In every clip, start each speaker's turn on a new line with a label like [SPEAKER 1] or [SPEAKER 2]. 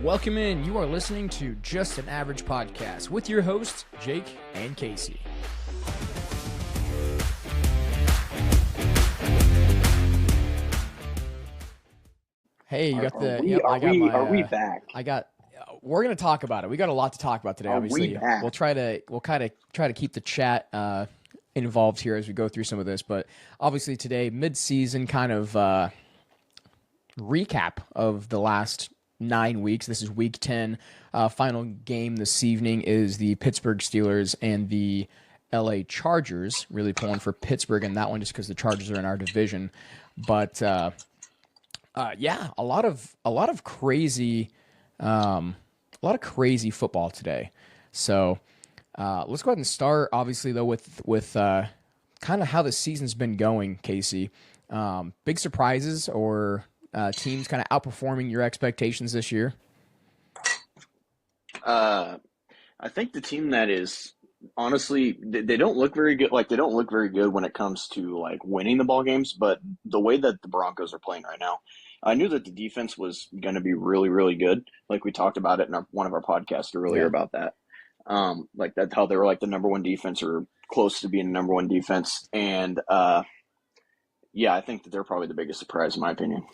[SPEAKER 1] Welcome in. You are listening to Just an Average Podcast with your hosts, Jake and Casey. Hey, you got
[SPEAKER 2] Are we back?
[SPEAKER 1] We're going to talk about it. We got a lot to talk about today, obviously. We'll kind of try to keep the chat involved here as we go through some of this, but obviously today, mid-season kind of recap of the last 9 weeks. This is week 10. Final game this evening is the Pittsburgh Steelers and the LA Chargers. Really pulling for Pittsburgh in that one just because the Chargers are in our division. But yeah, a lot of crazy football today. So let's go ahead and start. Obviously, though, with kind of how the season's been going, Casey. Big surprises or teams kind of outperforming your expectations this year?
[SPEAKER 2] I think the team that is honestly they don't look very good. Like they don't look very good when it comes to like winning the ball games. But the way that the Broncos are playing right now, I knew that the defense was going to be really, really good. Like we talked about it in one of our podcasts earlier about that. Like that's how they were like the number one defense or close to being the number one defense. And yeah, I think that they're probably the biggest surprise in my opinion.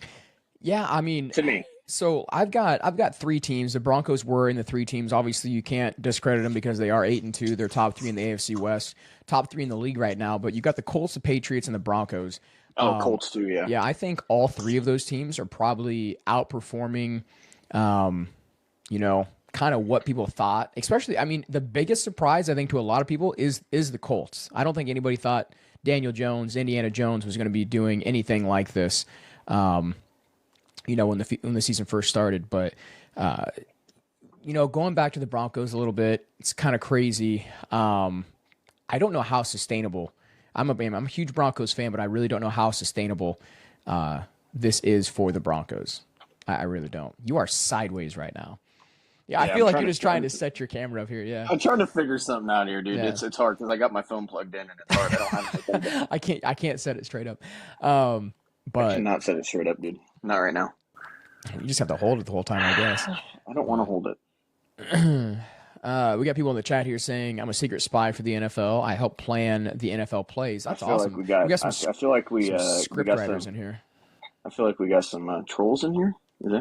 [SPEAKER 1] Yeah, I mean,
[SPEAKER 2] to me.
[SPEAKER 1] So I've got three teams. The Broncos were in the three teams. Obviously, you can't discredit them because they are 8-2. They're top three in the AFC West, top three in the league right now. But you got the Colts, the Patriots, and the Broncos.
[SPEAKER 2] Colts too, yeah.
[SPEAKER 1] Yeah, I think all three of those teams are probably outperforming, kind of what people thought. Especially, I mean, the biggest surprise I think to a lot of people is the Colts. I don't think anybody thought Daniel Jones, Indiana Jones, was going to be doing anything like this. When the season first started, but going back to the Broncos a little bit, it's kind of crazy. I don't know how sustainable. I'm a huge Broncos fan, but I really don't know how sustainable this is for the Broncos. I really don't. You are sideways right now. Yeah, I feel like you're just trying to set your camera up here. Yeah,
[SPEAKER 2] I'm trying to figure something out here, dude. Yeah. It's hard because I got my phone plugged in and it's hard. I don't have anything.
[SPEAKER 1] I can't set it straight up.
[SPEAKER 2] But I cannot set it straight up, dude. Not right now.
[SPEAKER 1] You just have to hold it the whole time, I guess.
[SPEAKER 2] I don't want to hold it.
[SPEAKER 1] We got people in the chat here saying, I'm a secret spy for the NFL. I help plan the NFL plays. That's awesome.
[SPEAKER 2] Like we got some, I feel like we
[SPEAKER 1] script writers in here.
[SPEAKER 2] I feel like we got some trolls in here. Is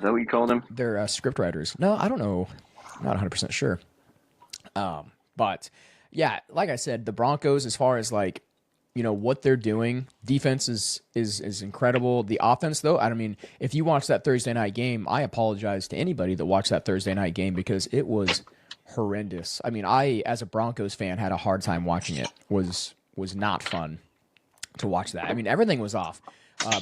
[SPEAKER 2] that what you call them?
[SPEAKER 1] They're script writers. No, I don't know. I'm not 100% sure. But, yeah, like I said, the Broncos, as far as, like, what they're doing, defense is incredible. The offense, though, I mean, if you watch that Thursday night game, I apologize to anybody that watched that Thursday night game because it was horrendous. I mean, I, as a Broncos fan, had a hard time watching it. Was not fun to watch that. I mean, everything was off.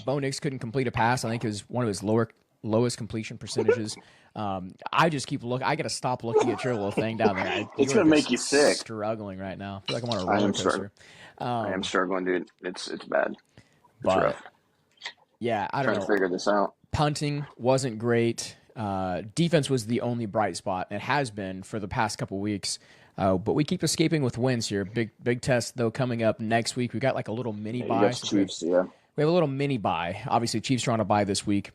[SPEAKER 1] Bo Nix couldn't complete a pass. I think it was one of his lowest completion percentages. I just keep looking. I got to stop looking at your little thing down there.
[SPEAKER 2] It's going to make you sick.
[SPEAKER 1] Struggling right now. I feel like I'm on a roller coaster.
[SPEAKER 2] I am struggling, dude. It's bad. It's rough.
[SPEAKER 1] Yeah, I don't know.
[SPEAKER 2] Trying to figure this out.
[SPEAKER 1] Punting wasn't great. Defense was the only bright spot. It has been for the past couple weeks. But we keep escaping with wins here. Big test, though, coming up next week. We got like a little mini bye.
[SPEAKER 2] Chiefs,
[SPEAKER 1] we have a little mini bye. Obviously, Chiefs are on a bye this week.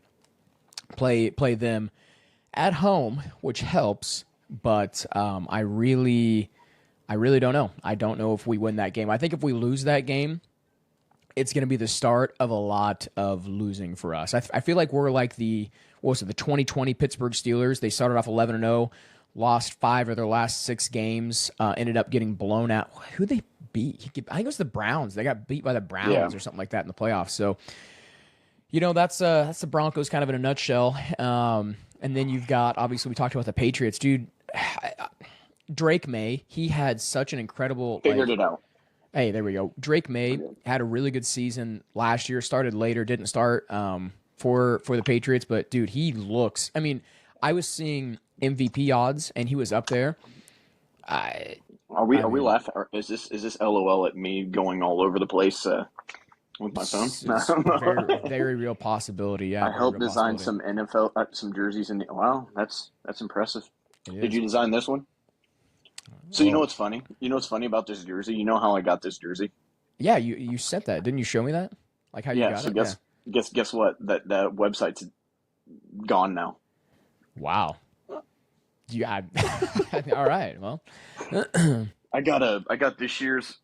[SPEAKER 1] Play them at home, which helps. But I really don't know. I don't know if we win that game. I think if we lose that game, it's going to be the start of a lot of losing for us. I feel like we're like the 2020 Pittsburgh Steelers. They started off 11-0, lost 5 of their last 6 games, ended up getting blown out. Who they beat? I think it was the Browns. They got beat by the Browns or something like that in the playoffs. So, that's the Broncos kind of in a nutshell. And then you've got, obviously, we talked about the Patriots. Dude, Drake May, he had such an incredible...
[SPEAKER 2] Figured it out.
[SPEAKER 1] Hey, there we go. Drake May had a really good season last year, started later, didn't start for the Patriots, but, dude, he looks... I mean, I was seeing MVP odds, and he was up there.
[SPEAKER 2] Are we laughing? Or is this LOL at me going all over the place with my phone?
[SPEAKER 1] Very, very real possibility, yeah.
[SPEAKER 2] I helped design some NFL, some jerseys. Wow, that's impressive. Did you design this one? So you know what's funny? You know what's funny about this jersey? You know how I got this jersey?
[SPEAKER 1] Yeah, you sent that. Didn't you show me that? Like how you got it?
[SPEAKER 2] Guess what? That website's gone now.
[SPEAKER 1] Wow. Yeah. All right. Well,
[SPEAKER 2] I got this year's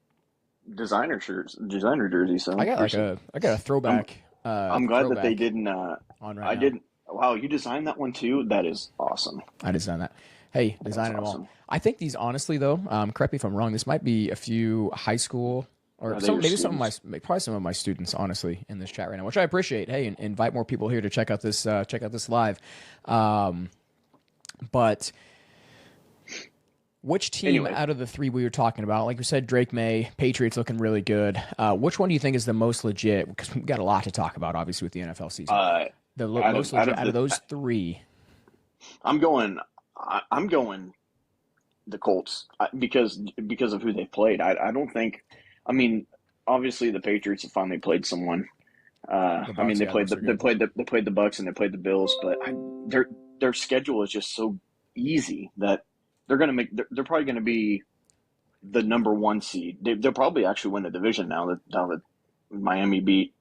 [SPEAKER 2] designer jersey. So here's some.
[SPEAKER 1] I got a
[SPEAKER 2] I'm
[SPEAKER 1] throwback
[SPEAKER 2] I'm glad that they
[SPEAKER 1] throwback
[SPEAKER 2] didn't.
[SPEAKER 1] on right
[SPEAKER 2] I
[SPEAKER 1] now.
[SPEAKER 2] didn't. Wow, you designed that one too. That is awesome.
[SPEAKER 1] I designed that. Hey,
[SPEAKER 2] That's
[SPEAKER 1] designing them all.
[SPEAKER 2] awesome.
[SPEAKER 1] I think these, honestly, though, correct me if I'm wrong. This might be a few high school or
[SPEAKER 2] They
[SPEAKER 1] some,
[SPEAKER 2] are
[SPEAKER 1] maybe some of
[SPEAKER 2] students.
[SPEAKER 1] probably some of my students, honestly, in this chat right now, which I appreciate. Hey, invite more people here to check out this live. But which team
[SPEAKER 2] Anyway,
[SPEAKER 1] out of the three we were talking about, like we said, Drake May, Patriots looking really good. Which one do you think is the most legit? Because we've got a lot to talk about, obviously, with the NFL season.
[SPEAKER 2] uh,
[SPEAKER 1] Most
[SPEAKER 2] out
[SPEAKER 1] legit
[SPEAKER 2] of
[SPEAKER 1] out of
[SPEAKER 2] the,
[SPEAKER 1] those three.
[SPEAKER 2] I'm going. I'm going the Colts because of who they played. I don't think. I mean, obviously the Patriots have finally played someone.
[SPEAKER 1] The
[SPEAKER 2] I mean,
[SPEAKER 1] Bucks, yeah, the Bucks are good.
[SPEAKER 2] they played the Bucks and they played the Bills, but their schedule is just so easy that they're probably gonna be the number one seed. They'll probably actually win the division now that Miami beat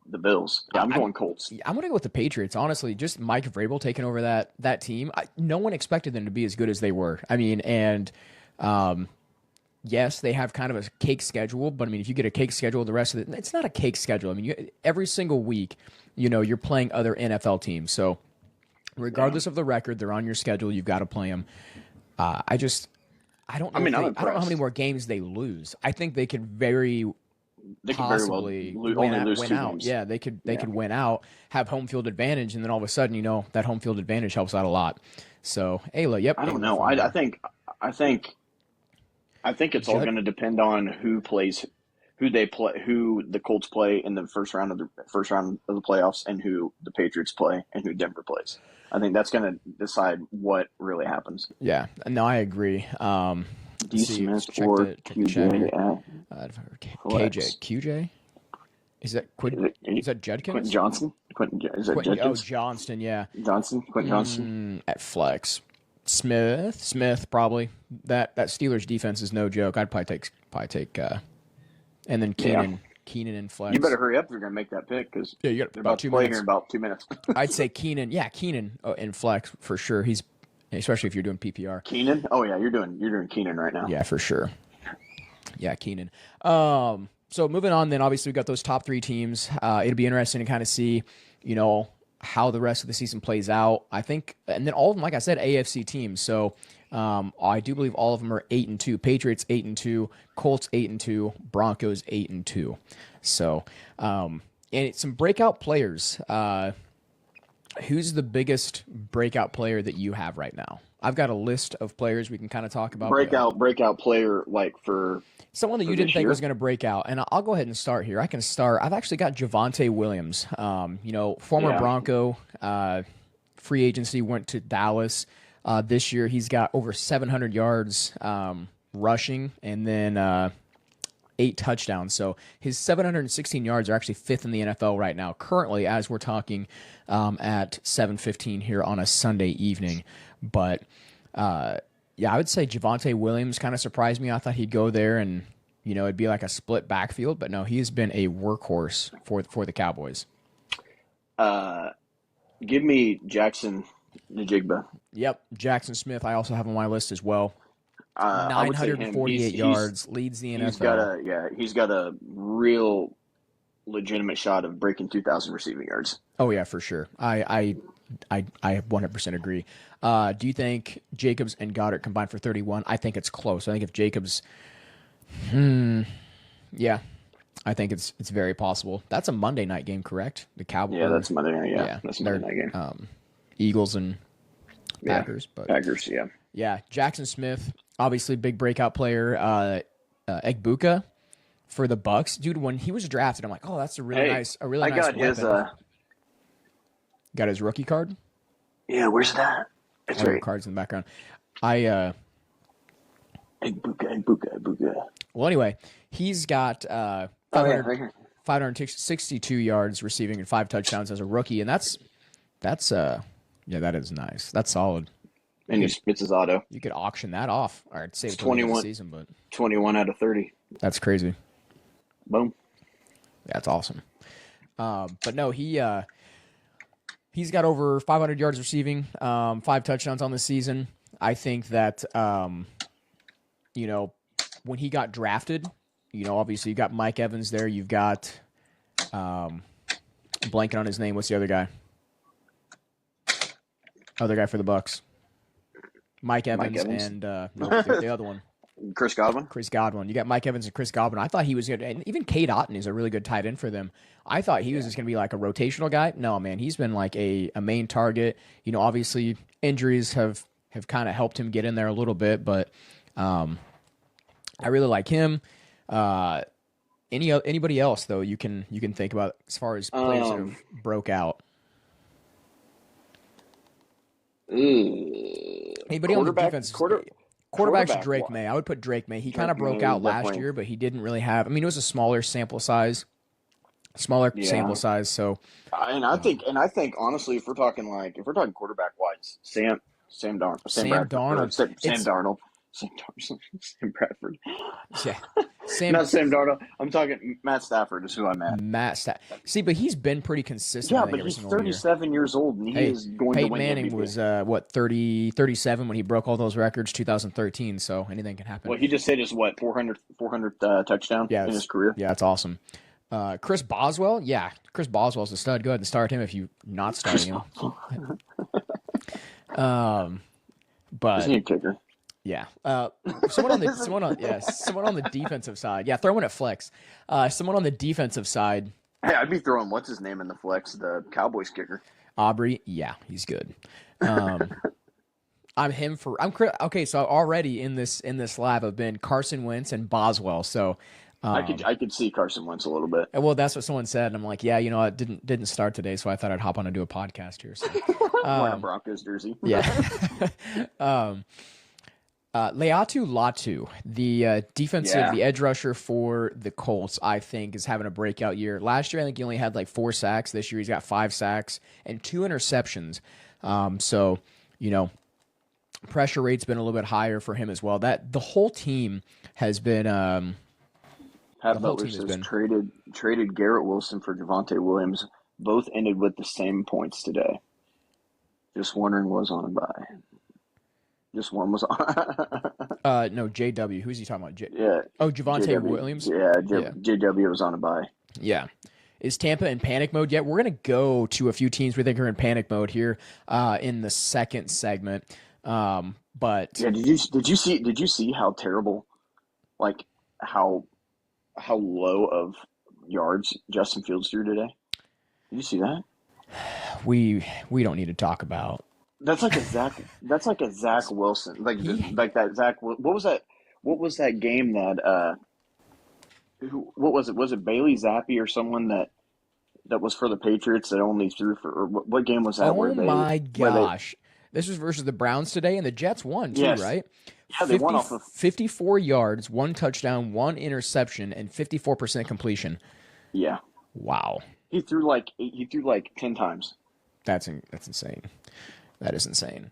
[SPEAKER 2] the Bills. Yeah, I'm
[SPEAKER 1] I'm
[SPEAKER 2] going Colts.
[SPEAKER 1] I'm gonna go with the Patriots. Honestly, just Mike Vrabel taking over that team. No one expected them to be as good as they were. I mean, and yes, they have kind of a cake schedule, but I mean, if you get a cake schedule, the rest of it, it's not a cake schedule. I mean, every single week, you're playing other NFL teams. So
[SPEAKER 2] Yeah.
[SPEAKER 1] regardless of the record, they're on your schedule. You've got to play them. I just
[SPEAKER 2] I mean, I'm
[SPEAKER 1] I don't know how many
[SPEAKER 2] impressed.
[SPEAKER 1] more games they lose. I think they could very
[SPEAKER 2] They could very well
[SPEAKER 1] possibly
[SPEAKER 2] only lose
[SPEAKER 1] win
[SPEAKER 2] two
[SPEAKER 1] out.
[SPEAKER 2] games.
[SPEAKER 1] Yeah, they
[SPEAKER 2] Yeah.
[SPEAKER 1] could win out, have home field advantage, and then all of a sudden, that home field advantage helps out a lot. So Ayla, yep,
[SPEAKER 2] I don't
[SPEAKER 1] Ayla
[SPEAKER 2] know.
[SPEAKER 1] from
[SPEAKER 2] I think I think it's all
[SPEAKER 1] Judd.
[SPEAKER 2] going to depend on who they play, who the Colts play in the first round of the playoffs, and who the Patriots play, and who Denver plays. I think that's going to decide what really happens.
[SPEAKER 1] Yeah, no, I agree. Let's
[SPEAKER 2] D.
[SPEAKER 1] see, let's
[SPEAKER 2] Smith or
[SPEAKER 1] check the chat
[SPEAKER 2] QJ
[SPEAKER 1] here.
[SPEAKER 2] at
[SPEAKER 1] KJ,
[SPEAKER 2] flex.
[SPEAKER 1] QJ, is that Is that
[SPEAKER 2] Quentin
[SPEAKER 1] Judkins?
[SPEAKER 2] Johnson? Is that
[SPEAKER 1] Quentin, oh,
[SPEAKER 2] Judkins?
[SPEAKER 1] Johnston, yeah.
[SPEAKER 2] Johnson? Quentin Johnson?
[SPEAKER 1] At flex, Smith probably. That Steelers defense is no joke. I'd probably take, and then
[SPEAKER 2] Yeah.
[SPEAKER 1] Keenan in
[SPEAKER 2] You better
[SPEAKER 1] flex.
[SPEAKER 2] hurry up if you're going to make that pick because
[SPEAKER 1] Yeah, you got
[SPEAKER 2] they're
[SPEAKER 1] about
[SPEAKER 2] about to
[SPEAKER 1] two
[SPEAKER 2] play here in
[SPEAKER 1] minutes.
[SPEAKER 2] about 2 minutes.
[SPEAKER 1] I'd say Keenan. Yeah, Keenan in flex for sure. He's especially if you're doing PPR.
[SPEAKER 2] Keenan? Oh yeah, you're doing Keenan right now.
[SPEAKER 1] Yeah, for sure. Yeah, Keenan. So moving on, then obviously we got those top three teams. It'll be interesting to kind of see, how the rest of the season plays out. I think, and then all of them, like I said, AFC teams. So I do believe all of them are 8-2. Patriots 8-2, Colts 8-2, Broncos 8-2. So and it's some breakout players. Who's the biggest breakout player that you have right now? I've got a list of players we can kind of talk about.
[SPEAKER 2] Breakout player like for
[SPEAKER 1] Someone that you didn't
[SPEAKER 2] this
[SPEAKER 1] think
[SPEAKER 2] year.
[SPEAKER 1] was going to break out. And I'll go ahead and start here. I can start. I've actually got Javonte Williams, former
[SPEAKER 2] Yeah.
[SPEAKER 1] Bronco, free agency, went to Dallas. This year, he's got over 700 yards rushing and then 8 touchdowns. So his 716 yards are actually fifth in the NFL right now, currently, as we're talking at 7:15 here on a Sunday evening. But yeah, I would say Javonte Williams kind of surprised me. I thought he'd go there and, it'd be like a split backfield. But no, he's been a workhorse for the Cowboys.
[SPEAKER 2] Give me Jackson Najigba.
[SPEAKER 1] Yep, Jackson Smith, I also have on my list as well.
[SPEAKER 2] I would say him.
[SPEAKER 1] 948 yards, leads the NFL.
[SPEAKER 2] He's got a real legitimate shot of breaking 2,000 receiving yards.
[SPEAKER 1] Oh yeah, for sure. I 100% agree. Do you think Jacobs and Goddard combined for 31? I think it's close. I think if Jacobs, yeah, I think it's very possible. That's a Monday night game, correct? The Cowboys.
[SPEAKER 2] Yeah, that's Monday night. Yeah, that's a
[SPEAKER 1] they're,
[SPEAKER 2] Monday night game.
[SPEAKER 1] Eagles and Packers, but
[SPEAKER 2] Packers. Yeah,
[SPEAKER 1] yeah, Jackson Smith, obviously big breakout player. Egbuka for the Bucks, dude. When he was drafted, I'm like, oh, that's a really nice
[SPEAKER 2] I
[SPEAKER 1] nice
[SPEAKER 2] got
[SPEAKER 1] weapon.
[SPEAKER 2] his.
[SPEAKER 1] Got his rookie card.
[SPEAKER 2] Yeah, where's that? It's
[SPEAKER 1] I have
[SPEAKER 2] right.
[SPEAKER 1] cards in the background. Egbuka. Well, anyway, he's got 500,
[SPEAKER 2] right here.
[SPEAKER 1] 562 yards receiving and 5 touchdowns as a rookie, and that's that is nice. That's solid.
[SPEAKER 2] And he spits his auto.
[SPEAKER 1] You could auction that off. All right, save it
[SPEAKER 2] It's
[SPEAKER 1] till the end of the
[SPEAKER 2] 21
[SPEAKER 1] season, but
[SPEAKER 2] 21 out of 30.
[SPEAKER 1] that's crazy.
[SPEAKER 2] Boom.
[SPEAKER 1] That's awesome. But no, he He's got over 500 yards receiving, 5 touchdowns on the season. I think that, when he got drafted, obviously you got Mike Evans there. You've got, blanking on his name. What's the other guy? Other guy for the Bucks. Mike Evans. And the other one.
[SPEAKER 2] Chris Godwin.
[SPEAKER 1] Chris Godwin. You got Mike Evans and Chris Godwin. I thought he was good. And even Cade Otton is a really good tight end for them. I thought he was just going to be like a rotational guy. No, man, he's been like a main target. Obviously injuries have kind of helped him get in there a little bit, but I really like him. Anybody else though you can think about as far as players that have broke out? Anybody on the defense? Quarterback's Drake May. I would put Drake May. He kind of broke out last year, but he didn't really have. I mean, it was a smaller sample size. So,
[SPEAKER 2] I think honestly, if we're talking quarterback wise, Sam Darnold. Sam Bradford.
[SPEAKER 1] Yeah.
[SPEAKER 2] Not Sam Darnold. I'm talking Matt Stafford is who I meant.
[SPEAKER 1] See, but he's been pretty consistent.
[SPEAKER 2] Yeah, but he's 37 years old, and he is going to win.
[SPEAKER 1] Peyton Manning was 37 when he broke all those records, 2013. So anything can happen.
[SPEAKER 2] Well, he just hit his 400 touchdown in his career.
[SPEAKER 1] Yeah, that's awesome. Chris Boswell, Chris Boswell's a stud. Go ahead and start him if you're not starting him. But
[SPEAKER 2] isn't he a kicker?
[SPEAKER 1] Yeah. Someone on the defensive side. Yeah, throw in at flex. Someone on the defensive side.
[SPEAKER 2] Hey, I'd be throwing what's his name in the flex, the Cowboys kicker.
[SPEAKER 1] Aubrey. Yeah, he's good. Okay, so already in this lab have been Carson Wentz and Boswell. So
[SPEAKER 2] I could see Carson Wentz a little bit.
[SPEAKER 1] Well, that's what someone said, and I'm like, yeah, it didn't start today, so I thought I'd hop on and do a podcast here. So.
[SPEAKER 2] Wearing a Broncos jersey.
[SPEAKER 1] Yeah. Leatu Latu, the the edge rusher for the Colts, I think is having a breakout year. Last year, I think he only had like 4 sacks. This year, he's got 5 sacks and 2 interceptions. So, pressure rate's been a little bit higher for him as well. That the whole team has been.
[SPEAKER 2] Pat Butler says traded Garrett Wilson for Javonte Williams. Both ended with the same points today. Just wondering what was on a bye. Just one was on.
[SPEAKER 1] No, JW. Who's he talking about?
[SPEAKER 2] Javonte
[SPEAKER 1] Williams?
[SPEAKER 2] Yeah, JW was on a bye.
[SPEAKER 1] Yeah. Is Tampa in panic mode yet? We're going to go to a few teams we think are in panic mode here in the second segment. But
[SPEAKER 2] yeah, did you see how terrible, like how low of yards Justin Fields threw today? Did you see that?
[SPEAKER 1] We don't need to talk about.
[SPEAKER 2] That's like a Zach Wilson. Like that Zach. What was that? What was that game that? What was it? Was it Bailey Zappi or someone that was for the Patriots that only threw for? Or what game was that?
[SPEAKER 1] Oh my gosh! This was versus the Browns today, and the Jets won too, right?
[SPEAKER 2] Yeah, they won off of
[SPEAKER 1] 54 yards, 1 touchdown, 1 interception, and 54% completion.
[SPEAKER 2] Yeah.
[SPEAKER 1] Wow.
[SPEAKER 2] He threw like 10 times.
[SPEAKER 1] That's insane. That is insane.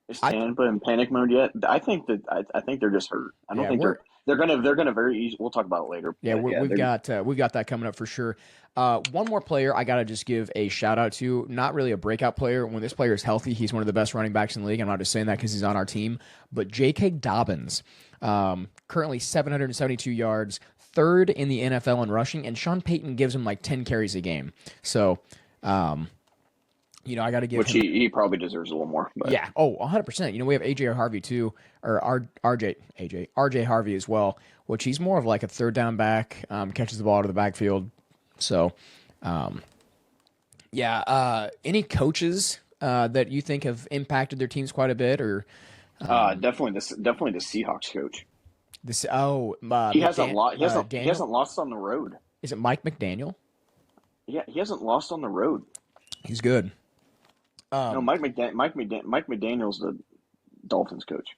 [SPEAKER 2] Is Tampa in panic mode yet? I think they're just hurt. I don't think they're gonna very easy. We'll talk about it later.
[SPEAKER 1] Yeah, we've got that coming up for sure. One more player I gotta just give a shout out to. Not really a breakout player. When this player is healthy, he's one of the best running backs in the league. I'm not just saying that because he's on our team. But J.K. Dobbins, currently 772 yards, 3rd in the NFL in rushing, and Sean Payton gives him like 10 carries a game. So. I got to give
[SPEAKER 2] him... he probably deserves a little more. But.
[SPEAKER 1] Yeah. Oh, 100%. We have AJ Harvey too, or RJ Harvey as well, which he's more of like a 3rd down back, catches the ball out of the backfield. So, any coaches that you think have impacted their teams quite a bit, or
[SPEAKER 2] definitely the Seahawks coach.
[SPEAKER 1] He
[SPEAKER 2] hasn't lost on the road.
[SPEAKER 1] Is it Mike McDaniel?
[SPEAKER 2] Yeah, he hasn't lost on the road.
[SPEAKER 1] He's good.
[SPEAKER 2] No, Mike McDaniel's the Dolphins coach.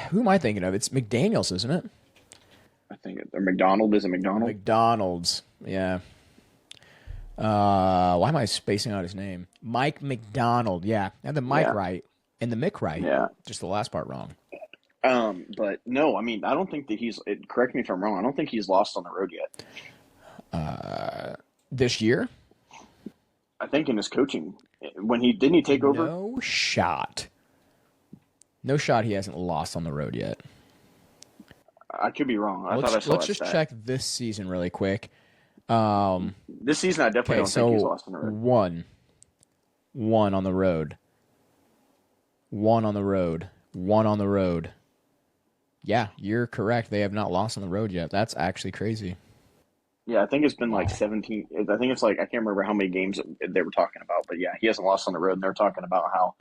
[SPEAKER 1] Who am I thinking of? It's McDaniels, isn't it?
[SPEAKER 2] I think or McDonald. Is it McDonald?
[SPEAKER 1] McDonald's. Yeah. Why am I spacing out his name? Mike McDonald. Yeah, and the Mike right and the Mick right.
[SPEAKER 2] Yeah,
[SPEAKER 1] just the last part wrong.
[SPEAKER 2] But no, I mean, I don't think that he's. Correct me if I'm wrong. I don't think he's lost on the road yet.
[SPEAKER 1] This year.
[SPEAKER 2] I think in his coaching, when he didn't he take over.
[SPEAKER 1] No shot. No shot. He hasn't lost on the road yet.
[SPEAKER 2] I could be wrong. I thought I saw
[SPEAKER 1] Let's
[SPEAKER 2] that
[SPEAKER 1] just
[SPEAKER 2] stat.
[SPEAKER 1] check this season really quick.
[SPEAKER 2] This season, I definitely
[SPEAKER 1] Okay,
[SPEAKER 2] don't think he's
[SPEAKER 1] so
[SPEAKER 2] lost on the road.
[SPEAKER 1] one on the road, one on the road, one on the road. Yeah, you're correct. They have not lost on the road yet. That's actually crazy.
[SPEAKER 2] Yeah, I think it's been like 17. I think it's like I can't remember how many games they were talking about, but yeah, he hasn't lost on the road. And they're talking about how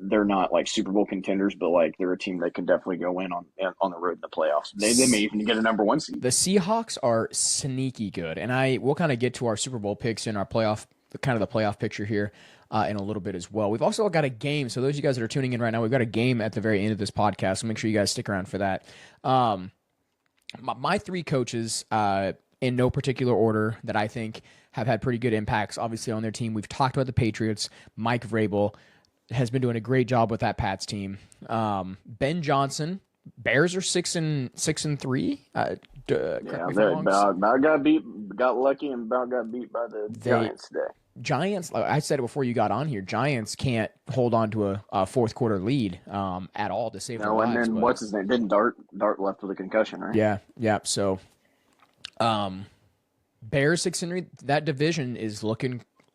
[SPEAKER 2] they're not like Super Bowl contenders, but like they're a team that can definitely go in on the road in the playoffs. They may even get a number one seed.
[SPEAKER 1] The Seahawks are sneaky good, and we'll kind of get to our Super Bowl picks in our playoff, kind of the playoff picture here in a little bit as well. We've also got a game, so those of you guys that are tuning in right now, we've got a game at the very end of this podcast, so make sure you guys stick around for that. My three coaches, in no particular order, that I think have had pretty good impacts, obviously, on their team. We've talked about the Patriots. Mike Vrabel has been doing a great job with that Pats team. Ben Johnson, Bears are 6-3. Correct me if I'm wrong.
[SPEAKER 2] About got lucky, and about got beat by the Giants today.
[SPEAKER 1] Giants, like I said it before you got on here, Giants can't hold on to a fourth quarter lead at all to save their lives.
[SPEAKER 2] And then what's his name? Didn't Dart left with a concussion, right?
[SPEAKER 1] Yeah. So, Bears 6-3. That division is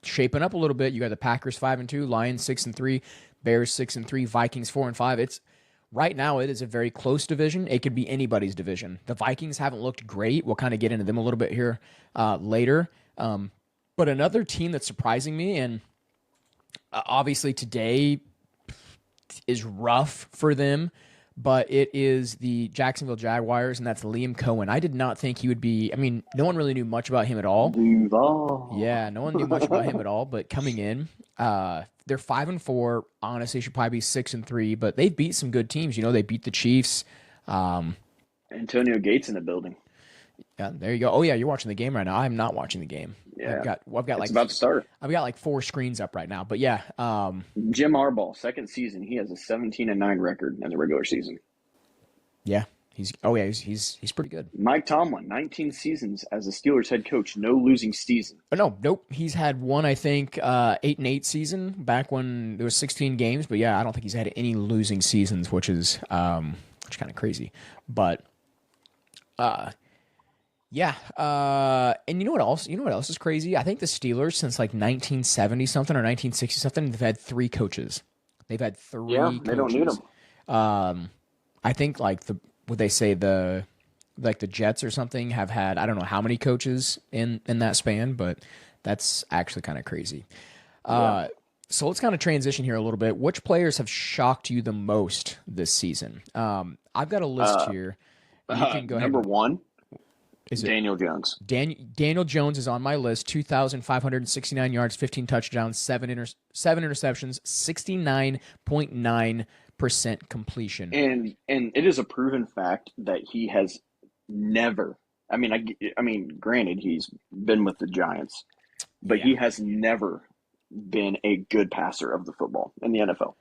[SPEAKER 1] shaping up a little bit. You got the Packers 5-2, Lions 6-3, Bears 6-3, Vikings 4-5. It's right now. It is a very close division. It could be anybody's division. The Vikings haven't looked great. We'll kind of get into them a little bit here later. But another team that's surprising me, and obviously today is rough for them, but it is the Jacksonville Jaguars, and that's Liam Cohen. I did not think he would be. I mean, no one really knew much about him at all.
[SPEAKER 2] Duval.
[SPEAKER 1] Yeah, no one knew much about him at all. But coming in, they're 5-4. Honestly, should probably be 6-3. But they've beat some good teams. You know, they beat the Chiefs.
[SPEAKER 2] Antonio Gates in the building.
[SPEAKER 1] Yeah, there you go. Oh yeah, you're watching the game right now. I'm not watching the game.
[SPEAKER 2] Yeah,
[SPEAKER 1] I've got
[SPEAKER 2] it's about to start.
[SPEAKER 1] I've got like 4 screens up right now. But yeah,
[SPEAKER 2] Jim Harbaugh, second season, he has a 17-9 record in the regular season.
[SPEAKER 1] Yeah, he's pretty good.
[SPEAKER 2] Mike Tomlin, 19 seasons as a Steelers head coach, no losing season.
[SPEAKER 1] Oh, nope. He's had one, I think, 8-8 season back when there was 16 games. But yeah, I don't think he's had any losing seasons, which is kind of crazy. But yeah, and you know what else? You know what else is crazy? I think the Steelers, since like 1970 something or 1960 something, they've had 3 coaches. They've had 3.
[SPEAKER 2] Yeah, they don't need
[SPEAKER 1] them. I think like the Jets or something have had, I don't know how many coaches in that span, but that's actually kind of crazy. So let's kind of transition here a little bit. Which players have shocked you the most this season? I've got a list here. You can go ahead.
[SPEAKER 2] Number 1.
[SPEAKER 1] Is it
[SPEAKER 2] Daniel Jones?
[SPEAKER 1] Daniel Jones is on my list. 2,569 yards, 15 touchdowns, 7 interceptions, 69.9% completion.
[SPEAKER 2] And it is a proven fact that he has never. I mean, granted, he's been with the Giants, but he has never been a good passer of the football in the NFL.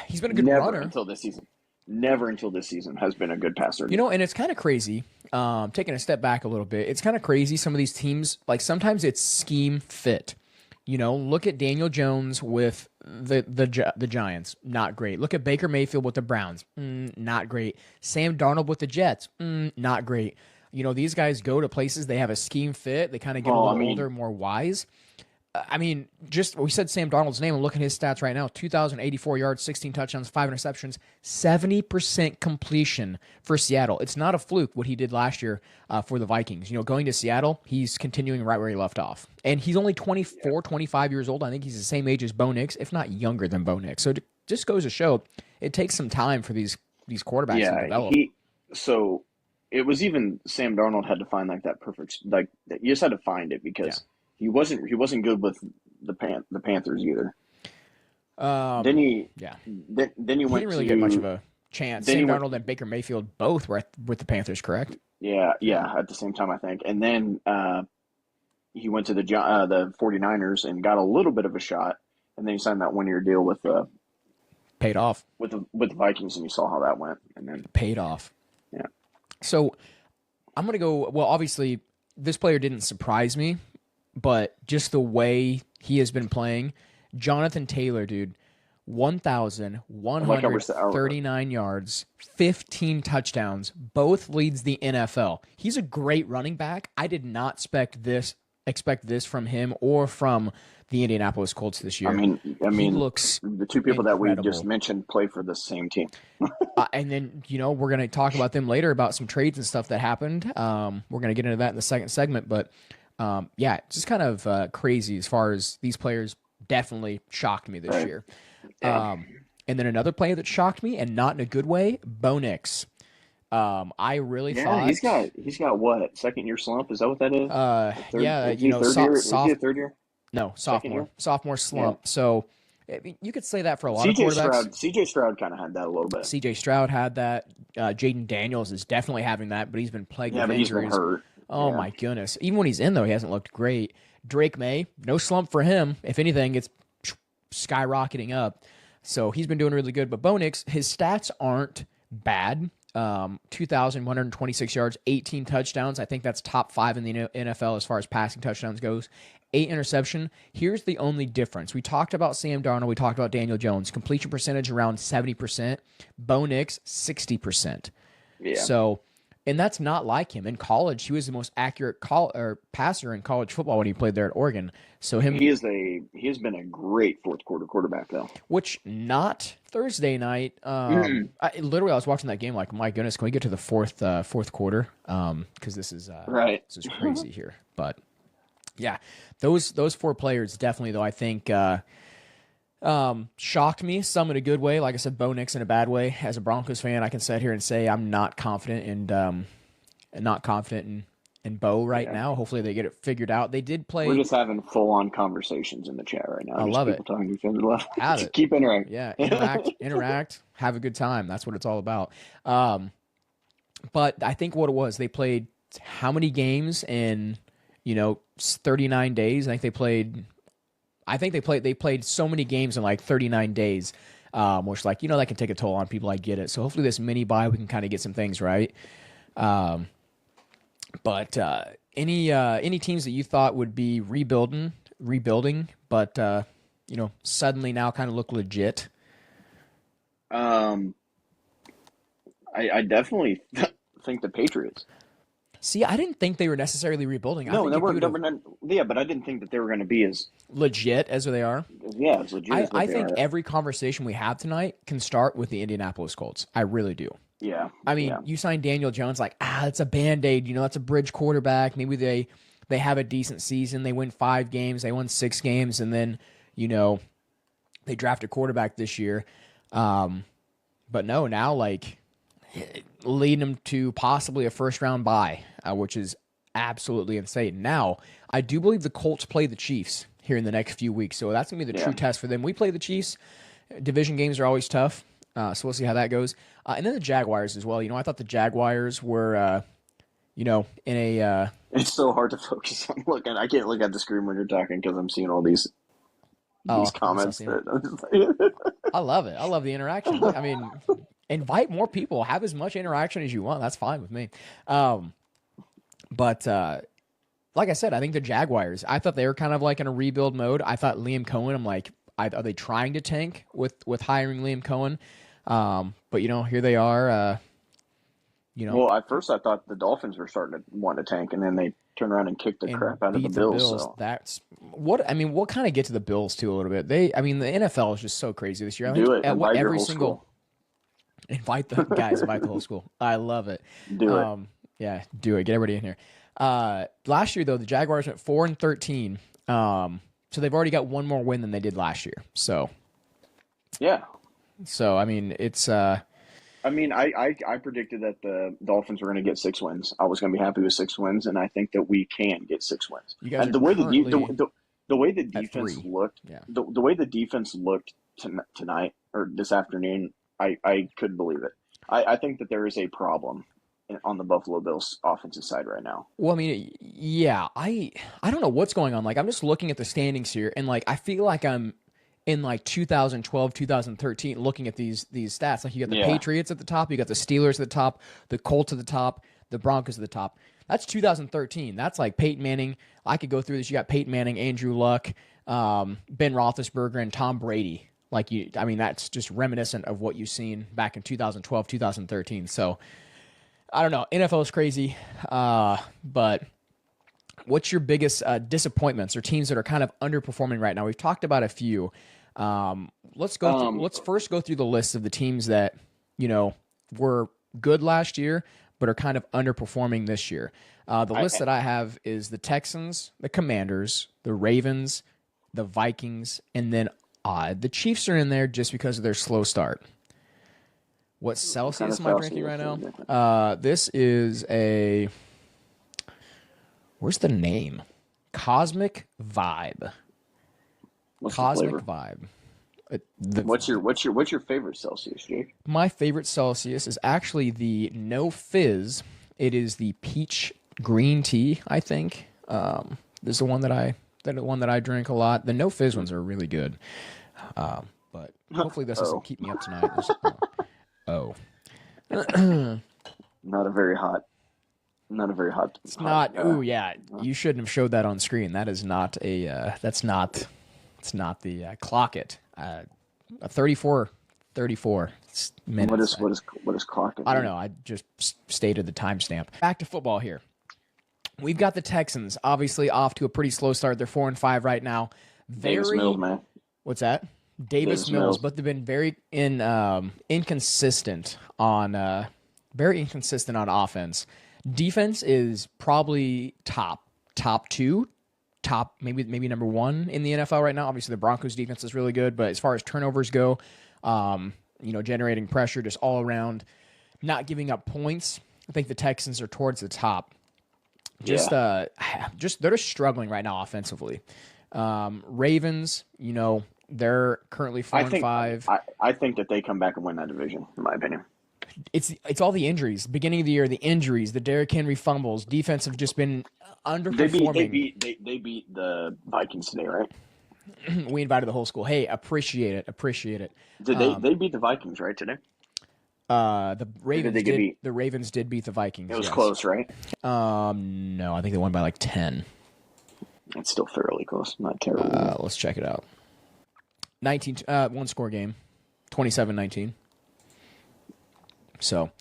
[SPEAKER 1] He's been a good runner
[SPEAKER 2] until this season. Never until this season has been a good passer.
[SPEAKER 1] You know, and it's kind of crazy. Taking a step back a little bit, it's kind of crazy. Some of these teams, like sometimes it's scheme fit. You know, look at Daniel Jones with the Giants, not great. Look at Baker Mayfield with the Browns, not great. Sam Darnold with the Jets, not great. You know, these guys go to places, they have a scheme fit. They kind of get a little older, more wise. I mean, we said Sam Darnold's name, and look at his stats right now. 2,084 yards, 16 touchdowns, 5 interceptions, 70% completion for Seattle. It's not a fluke what he did last year for the Vikings. You know, going to Seattle, he's continuing right where he left off. And he's only 24, 25 years old. I think he's the same age as Bo Nix, if not younger than Bo Nix. So it just goes to show it takes some time for these quarterbacks to develop.
[SPEAKER 2] So it was even Sam Darnold had to find like that perfect, like you just had to find it because he wasn't good with the Panthers either. Then he went. He didn't
[SPEAKER 1] really get much of a chance. Sam Darnold and Baker Mayfield both were with the Panthers, correct?
[SPEAKER 2] Yeah, at the same time, I think. And then he went to the 49ers and got a little bit of a shot, and then he signed that 1-year deal with
[SPEAKER 1] paid off
[SPEAKER 2] with the Vikings, and you saw how that went. And then
[SPEAKER 1] paid off.
[SPEAKER 2] Yeah.
[SPEAKER 1] So I'm gonna go. Well, obviously, this player didn't surprise me, but just the way he has been playing, Jonathan Taylor, dude,
[SPEAKER 2] Like I was,
[SPEAKER 1] 1,139 yards, 15 touchdowns, both leads the NFL. He's a great running back. I did not expect this from him or from the Indianapolis Colts this year. He looks
[SPEAKER 2] the two people that we
[SPEAKER 1] incredible.
[SPEAKER 2] just mentioned play for the same team.
[SPEAKER 1] And then, we're going to talk about them later about some trades and stuff that happened. We're going to get into that in the second segment. But, it's just kind of crazy as far as these players definitely shocked me this year.
[SPEAKER 2] Yeah.
[SPEAKER 1] And then another player that shocked me, and not in a good way, Bo Nix. I really thought
[SPEAKER 2] he's got what, second year slump? Is that what that is? Third year?
[SPEAKER 1] No,
[SPEAKER 2] Second
[SPEAKER 1] sophomore slump.
[SPEAKER 2] Yeah.
[SPEAKER 1] So you could say that for a lot of quarterbacks.
[SPEAKER 2] CJ Stroud kind of had that a little bit.
[SPEAKER 1] CJ Stroud had that. Jaden Daniels is definitely having that, but he's been plagued with injuries.
[SPEAKER 2] He's been hurt.
[SPEAKER 1] Oh my goodness! Even when he's in though, he hasn't looked great. Drake May, no slump for him. If anything, it's skyrocketing up. So he's been doing really good. But Bo Nix, his stats aren't bad. 2,126 yards, 18 touchdowns. I think that's top 5 in the NFL as far as passing touchdowns goes. 8 interception. Here's the only difference. We talked about Sam Darnold. We talked about Daniel Jones. Completion percentage around 70%. Bo Nix, 60%.
[SPEAKER 2] Yeah.
[SPEAKER 1] So, and that's not like him. In college, he was the most accurate passer in college football when he played there at Oregon. So
[SPEAKER 2] he has been a great fourth quarter quarterback though.
[SPEAKER 1] Which not Thursday night. I was watching that game like, my goodness, can we get to the fourth quarter? Because this is
[SPEAKER 2] right.
[SPEAKER 1] This is crazy here. But yeah, those 4 players definitely though I think shocked me. Some in a good way, like I said, Bo Nix in a bad way. As a Broncos fan, I can sit here and say I'm not confident in Bo right now. Hopefully they get it figured out. They did play.
[SPEAKER 2] We're just having full-on conversations in the chat right now.
[SPEAKER 1] I love it.
[SPEAKER 2] Talking to each other left.
[SPEAKER 1] Have it.
[SPEAKER 2] Keep interacting.
[SPEAKER 1] Yeah, interact, have a good time. That's what it's all about. But I think what it was, they played how many games in 39 days? I think they played so many games in like 39 days, which that can take a toll on people. I get it. So hopefully this mini bye we can kind of get some things right. But any teams that you thought would be rebuilding, but suddenly now kind of look legit?
[SPEAKER 2] I definitely think the Patriots.
[SPEAKER 1] See, I didn't think they were necessarily rebuilding.
[SPEAKER 2] But I didn't think that they were going to be as
[SPEAKER 1] legit as they are.
[SPEAKER 2] Yeah, as legit.
[SPEAKER 1] I think every conversation we have tonight can start with the Indianapolis Colts. I really do.
[SPEAKER 2] Yeah.
[SPEAKER 1] I mean, you signed Daniel Jones, it's a Band-Aid. That's a bridge quarterback. Maybe they have a decent season. They win 5 games. They won 6 games. And then, they draft a quarterback this year. But no, now, leading them to possibly a first-round bye, which is absolutely insane. Now, I do believe the Colts play the Chiefs here in the next few weeks. So that's going to be the true test for them. We play the Chiefs. Division games are always tough. So we'll see how that goes. And then the Jaguars as well. I thought the Jaguars were, in a...
[SPEAKER 2] It's so hard to focus on looking. I can't look at the screen when you're talking because I'm seeing all these comments.
[SPEAKER 1] I love it. I love the interaction. I mean, invite more people. Have as much interaction as you want. That's fine with me. But like I said, I think the Jaguars, I thought they were kind of like in a rebuild mode. I thought Liam Cohen, I'm like, are they trying to tank with hiring Liam Cohen? But here they are.
[SPEAKER 2] Well, at first I thought the Dolphins were starting to want to tank, and then they turn around and kick the crap out of the Bills. So.
[SPEAKER 1] That's what I mean. We'll kind of get to the Bills too a little bit. The NFL is just so crazy this year.
[SPEAKER 2] Do it. Invite your whole school.
[SPEAKER 1] Invite the guys. Invite the whole school. I love it.
[SPEAKER 2] Do it.
[SPEAKER 1] Yeah, do it. Get everybody in here. Last year though, the Jaguars went 4-13. So they've already got one more win than they did last year. So
[SPEAKER 2] yeah.
[SPEAKER 1] So I mean, it's.
[SPEAKER 2] I predicted that the Dolphins were going to get 6 wins. I was going to be happy with 6 wins, and I think that we can get 6 wins.
[SPEAKER 1] You guys
[SPEAKER 2] and the way the defense looked,
[SPEAKER 1] yeah.
[SPEAKER 2] the way the defense looked tonight or this afternoon, I couldn't believe it. I think that there is a problem on the Buffalo Bills offensive side right now.
[SPEAKER 1] Well, I mean, yeah, I don't know what's going on. I'm just looking at the standings here, and I feel like I'm in 2012, 2013, looking at these stats. You got the Patriots at the top, you got the Steelers at the top, the Colts at the top, The Broncos at the top. That's 2013. That's like Peyton Manning. I could go through this. You got Peyton Manning, Andrew Luck, Ben Roethlisberger, and Tom Brady. That's just reminiscent of what you've seen back in 2012, 2013. So, I don't know. NFL is crazy. But what's your biggest disappointments or teams that are kind of underperforming right now? We've talked about a few. Let's first go through the list of the teams that, were good last year, but are kind of underperforming this year. The list that I have is the Texans, the Commanders, the Ravens, the Vikings, and then the Chiefs are in there just because of their slow start. What Celsius am I drinking right now? This is where's the name? Cosmic Vibe.
[SPEAKER 2] What's
[SPEAKER 1] Cosmic
[SPEAKER 2] the flavor?
[SPEAKER 1] Vibe.
[SPEAKER 2] What's your favorite Celsius, Jake?
[SPEAKER 1] My favorite Celsius is actually the No Fizz. It is the peach green tea, I think. This is the one that I drink a lot. The No Fizz ones are really good. But hopefully this doesn't keep me up tonight.
[SPEAKER 2] Not a very hot.
[SPEAKER 1] It's not. Oh yeah, you shouldn't have showed that on screen. That is not a. That's not. It's not the clock it. 34 minutes.
[SPEAKER 2] What is clock it?
[SPEAKER 1] I don't know. I just stated the timestamp. Back to football here. We've got the Texans, obviously off to a pretty slow start. They're 4-5 right now.
[SPEAKER 2] Davis Mills, man.
[SPEAKER 1] What's that? Davis Mills, but they've been very inconsistent on offense. Defense is probably top two, maybe number one in the NFL right now. Obviously, the Broncos defense is really good, but as far as turnovers go, generating pressure, just all around, not giving up points, I think the Texans are towards the top. They're just struggling right now offensively. Ravens, they're currently 4-5.
[SPEAKER 2] I think that they come back and win that division, in my opinion.
[SPEAKER 1] It's all the injuries. Beginning of the year, the injuries, the Derrick Henry fumbles. Defense have just been underperforming.
[SPEAKER 2] They beat the Vikings today, right?
[SPEAKER 1] We invited the whole school. Hey, appreciate it.
[SPEAKER 2] Did they beat the Vikings right today?
[SPEAKER 1] The Ravens did beat the Vikings.
[SPEAKER 2] It was close, right?
[SPEAKER 1] No, I think they won by like 10.
[SPEAKER 2] It's still fairly close, not terrible.
[SPEAKER 1] Let's check it out. 19 one score game. 27-19. So,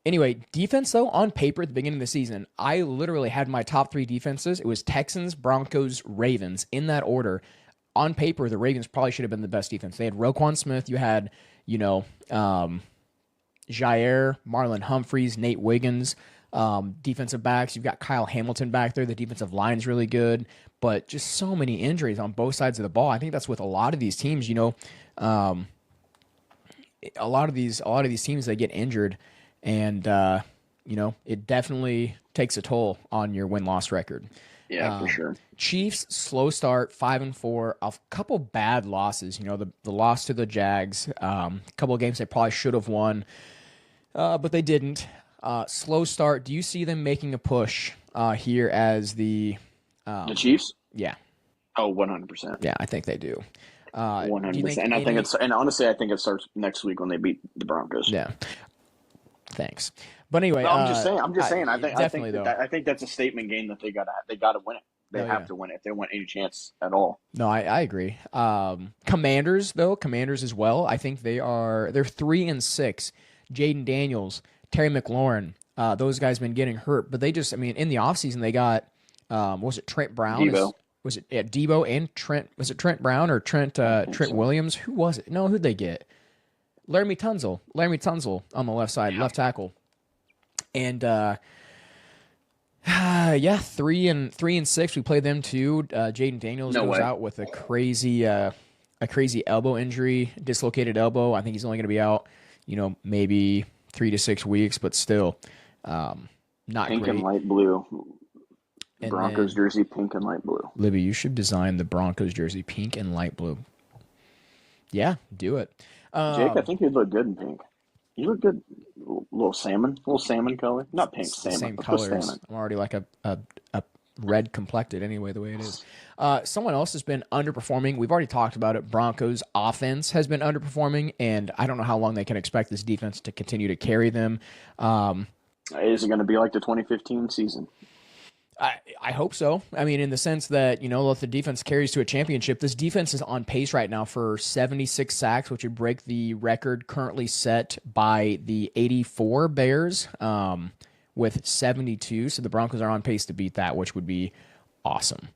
[SPEAKER 1] anyway, defense, though, on paper at the beginning of the season, I literally had my top three defenses. It was Texans, Broncos, Ravens, in that order. On paper, the Ravens probably should have been the best defense. They had Roquan Smith. You had, Jair, Marlon Humphreys, Nate Wiggins, defensive backs. You've got Kyle Hamilton back there. The defensive line's really good, but just so many injuries on both sides of the ball. I think that's with a lot of these teams, a lot of these teams, they get injured, and it definitely takes a toll on your win-loss record.
[SPEAKER 2] Yeah, for sure.
[SPEAKER 1] Chiefs, slow start, 5-4, a couple bad losses. The loss to the Jags, a couple of games they probably should have won, but they didn't. Slow start. Do you see them making a push here as the
[SPEAKER 2] Chiefs?
[SPEAKER 1] Yeah.
[SPEAKER 2] Oh, 100%.
[SPEAKER 1] Yeah, I think they do.
[SPEAKER 2] 100%. And honestly, I think it starts next week when they beat the Broncos.
[SPEAKER 1] Yeah. Thanks. But anyway,
[SPEAKER 2] no, I'm just saying. I think that's a statement game that they gotta win it. They have to win it if they want any chance at all.
[SPEAKER 1] No, I agree. Commanders as well. I think they're 3-6. Jaden Daniels, Terry McLaurin, those guys been getting hurt, but they just, in the offseason they got was it Trent Brown?
[SPEAKER 2] Debo.
[SPEAKER 1] Was it Debo and Trent? Was it Trent Brown or Trent Williams? Who was it? No, who'd they get? Laramie Tunzel on the left side, left tackle. And 3-6. We played them too. Jaden Daniels goes out with a crazy elbow injury, dislocated elbow. I think he's only going to be out, maybe 3 to 6 weeks, but still, not
[SPEAKER 2] pink
[SPEAKER 1] great.
[SPEAKER 2] And light blue. Broncos jersey, pink and light blue.
[SPEAKER 1] Libby, you should design the Broncos jersey, pink and light blue. Yeah, do it.
[SPEAKER 2] Jake, I think you'd look good in pink. You look good, little salmon color. Not pink, salmon.
[SPEAKER 1] Same colors. I'm already like a red complected anyway, the way it is. Someone else has been underperforming. We've already talked about it. Broncos offense has been underperforming, and I don't know how long they can expect this defense to continue to carry them.
[SPEAKER 2] Is it going to be like the 2015 season?
[SPEAKER 1] I hope so. I mean, in the sense that, if the defense carries to a championship, this defense is on pace right now for 76 sacks, which would break the record currently set by the 84 Bears with 72. So the Broncos are on pace to beat that, which would be awesome.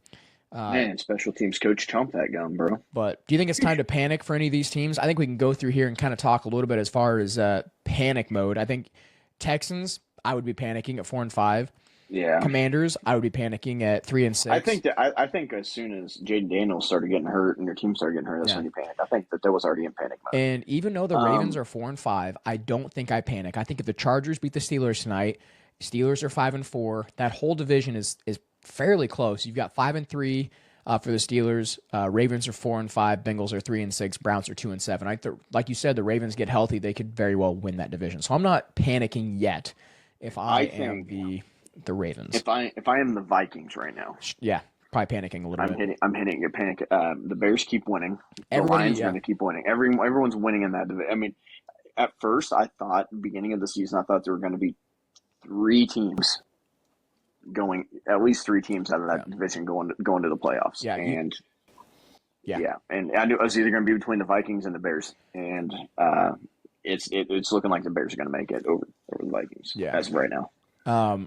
[SPEAKER 2] Man, special teams coach chomp that gum, bro.
[SPEAKER 1] But do you think it's time to panic for any of these teams? I think we can go through here and kind of talk a little bit as far as panic mode. I think Texans, I would be panicking at 4-5.
[SPEAKER 2] Yeah.
[SPEAKER 1] Commanders, I would be panicking at 3-6.
[SPEAKER 2] I think as soon as Jaden Daniels started getting hurt and your team started getting hurt, that's when you panic. I think that was already in panic mode.
[SPEAKER 1] And even though the Ravens are 4-5, I don't think I panic. I think if the Chargers beat the Steelers tonight, Steelers are 5-4. That whole division is fairly close. You've got 5-3 for the Steelers. Ravens are 4-5. Bengals are 3-6. Browns are 2-7. Like you said, the Ravens get healthy, they could very well win that division. So I'm not panicking yet. If I am the Ravens.
[SPEAKER 2] If I am the Vikings right now,
[SPEAKER 1] yeah, probably panicking a little bit.
[SPEAKER 2] I'm hitting a panic. The Bears keep winning. The Lions are going to keep winning. Everyone's winning in that division. I mean, at first, I thought beginning of the season, I thought there were going to be at least three teams out of that division going to the playoffs.
[SPEAKER 1] Yeah,
[SPEAKER 2] and I knew it was either going to be between the Vikings and the Bears, and it's looking like the Bears are going to make it over the Vikings as of right now.